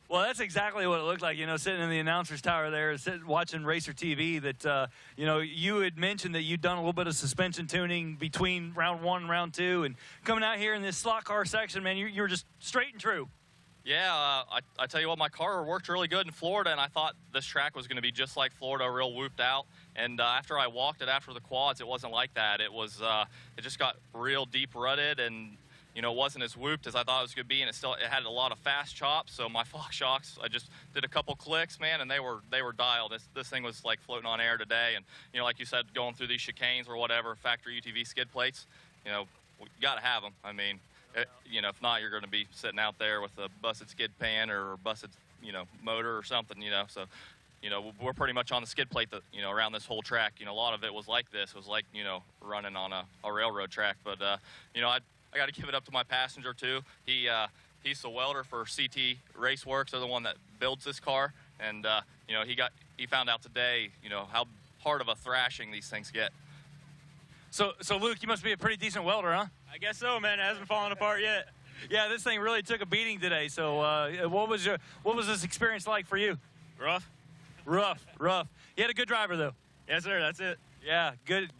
Well, that's exactly what it looked like, you know, sitting in the announcer's tower there, watching RacerTV, that, you know, you had mentioned that you'd done a little bit of suspension tuning between round 1 and round 2, and coming out here in this slot car section, man, you were just straight and true. Yeah, I tell you what, my car worked really good in Florida, and I thought this track was going to be just like Florida, real whooped out. And after I walked it after the quads, it wasn't like that. It was, it just got real deep rutted, and you know, it wasn't as whooped as I thought it was going to be, and it had a lot of fast chops. So my Fox shocks, I just did a couple clicks, man, and they were dialed. This thing was like floating on air today, and you know, like you said, going through these chicanes or whatever, factory UTV skid plates, you know, you got to have them. I mean. You know, if not, you're going to be sitting out there with a busted skid pan or busted, you know, motor or something, you know. So, you know, we're pretty much on the skid plate that, you know, around this whole track. You know, a lot of it was like this. It was like, you know, running on a railroad track. But, you know, I got to give it up to my passenger, too. He's the welder for CT Raceworks. They're the one that builds this car. And, you know, he found out today, you know, how hard of a thrashing these things get. So Luke, you must be a pretty decent welder, huh? I guess so, man. It hasn't fallen apart yet. Yeah, this thing really took a beating today. So what was this experience like for you? Rough. You had a good driver, though. Yes, sir. That's it. Yeah, good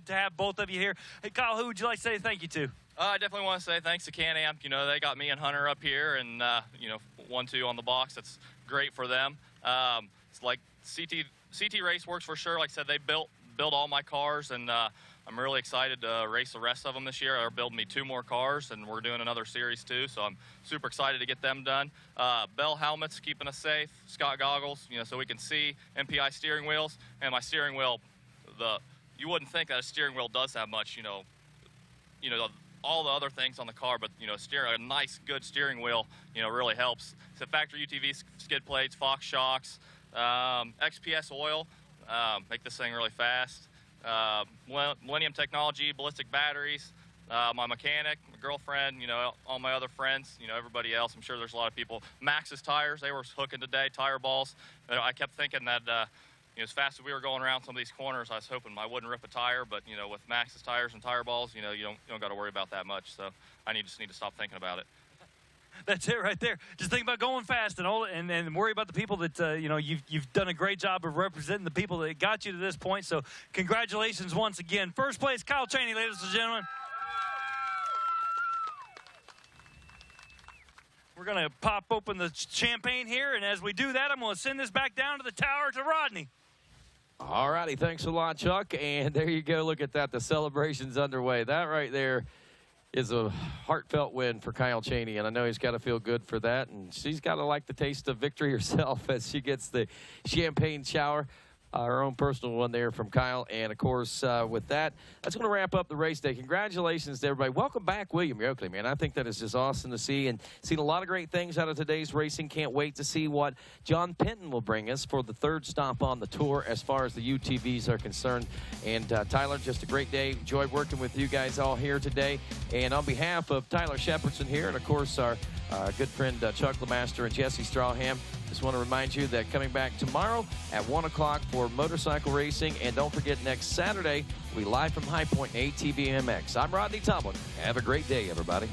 to have both of you here. Hey, Kyle, who would you like to say thank you to? I definitely want to say thanks to Can-Am. You know, they got me and Hunter up here, and you know, 1-2 on the box. That's great for them. It's like CT Raceworks for sure. Like I said, they built all my cars, and I'm really excited to race the rest of them this year. They're building me 2 more cars, and we're doing another series too, so I'm super excited to get them done. Bell helmets, keeping us safe. Scott goggles, you know, so we can see. MPI steering wheels, and my steering wheel, you wouldn't think that a steering wheel does that much, you know, all the other things on the car, but, you know, a nice, good steering wheel, you know, really helps. So factory UTV skid plates, Fox shocks, XPS oil, make this thing really fast. Millennium technology, ballistic batteries, my mechanic, my girlfriend, all my other friends, everybody else. I'm sure there's a lot of people. Max's tires, they were hooking today, tire balls. I kept thinking that, as fast as we were going around some of these corners, I was hoping I wouldn't rip a tire. But, with Max's tires and tire balls, you don't got to worry about that much. So I just need to stop thinking about it. That's it right there. Just think about going fast and worry about the people that, you've done a great job of representing the people that got you to this point. So congratulations once again. First place, Kyle Cheney, ladies and gentlemen. We're going to pop open the champagne here, and as we do that, I'm going to send this back down to the tower to Rodney. All righty, thanks a lot, Chuck. And there you go. Look at that. The celebration's underway. That right there is a heartfelt win for Kyle Cheney, and I know he's got to feel good for that. And she's got to like the taste of victory herself as she gets the champagne shower. Our own personal one there from Kyle. And, of course, with that, that's going to wrap up the race day. Congratulations to everybody. Welcome back, William Yoakley, man. I think that is just awesome to see, and seen a lot of great things out of today's racing. Can't wait to see what John Penton will bring us for the third stop on the tour as far as the UTVs are concerned. And, Tyler, just a great day. Enjoyed working with you guys all here today. And on behalf of Tyler Shepardson here and, of course, our good friend Chuck LeMaster and Jesse Strawham, just want to remind you that coming back tomorrow at 1 o'clock for motorcycle racing. And don't forget, next Saturday, we live from High Point ATV MX. I'm Rodney Tomlin. Have a great day, everybody.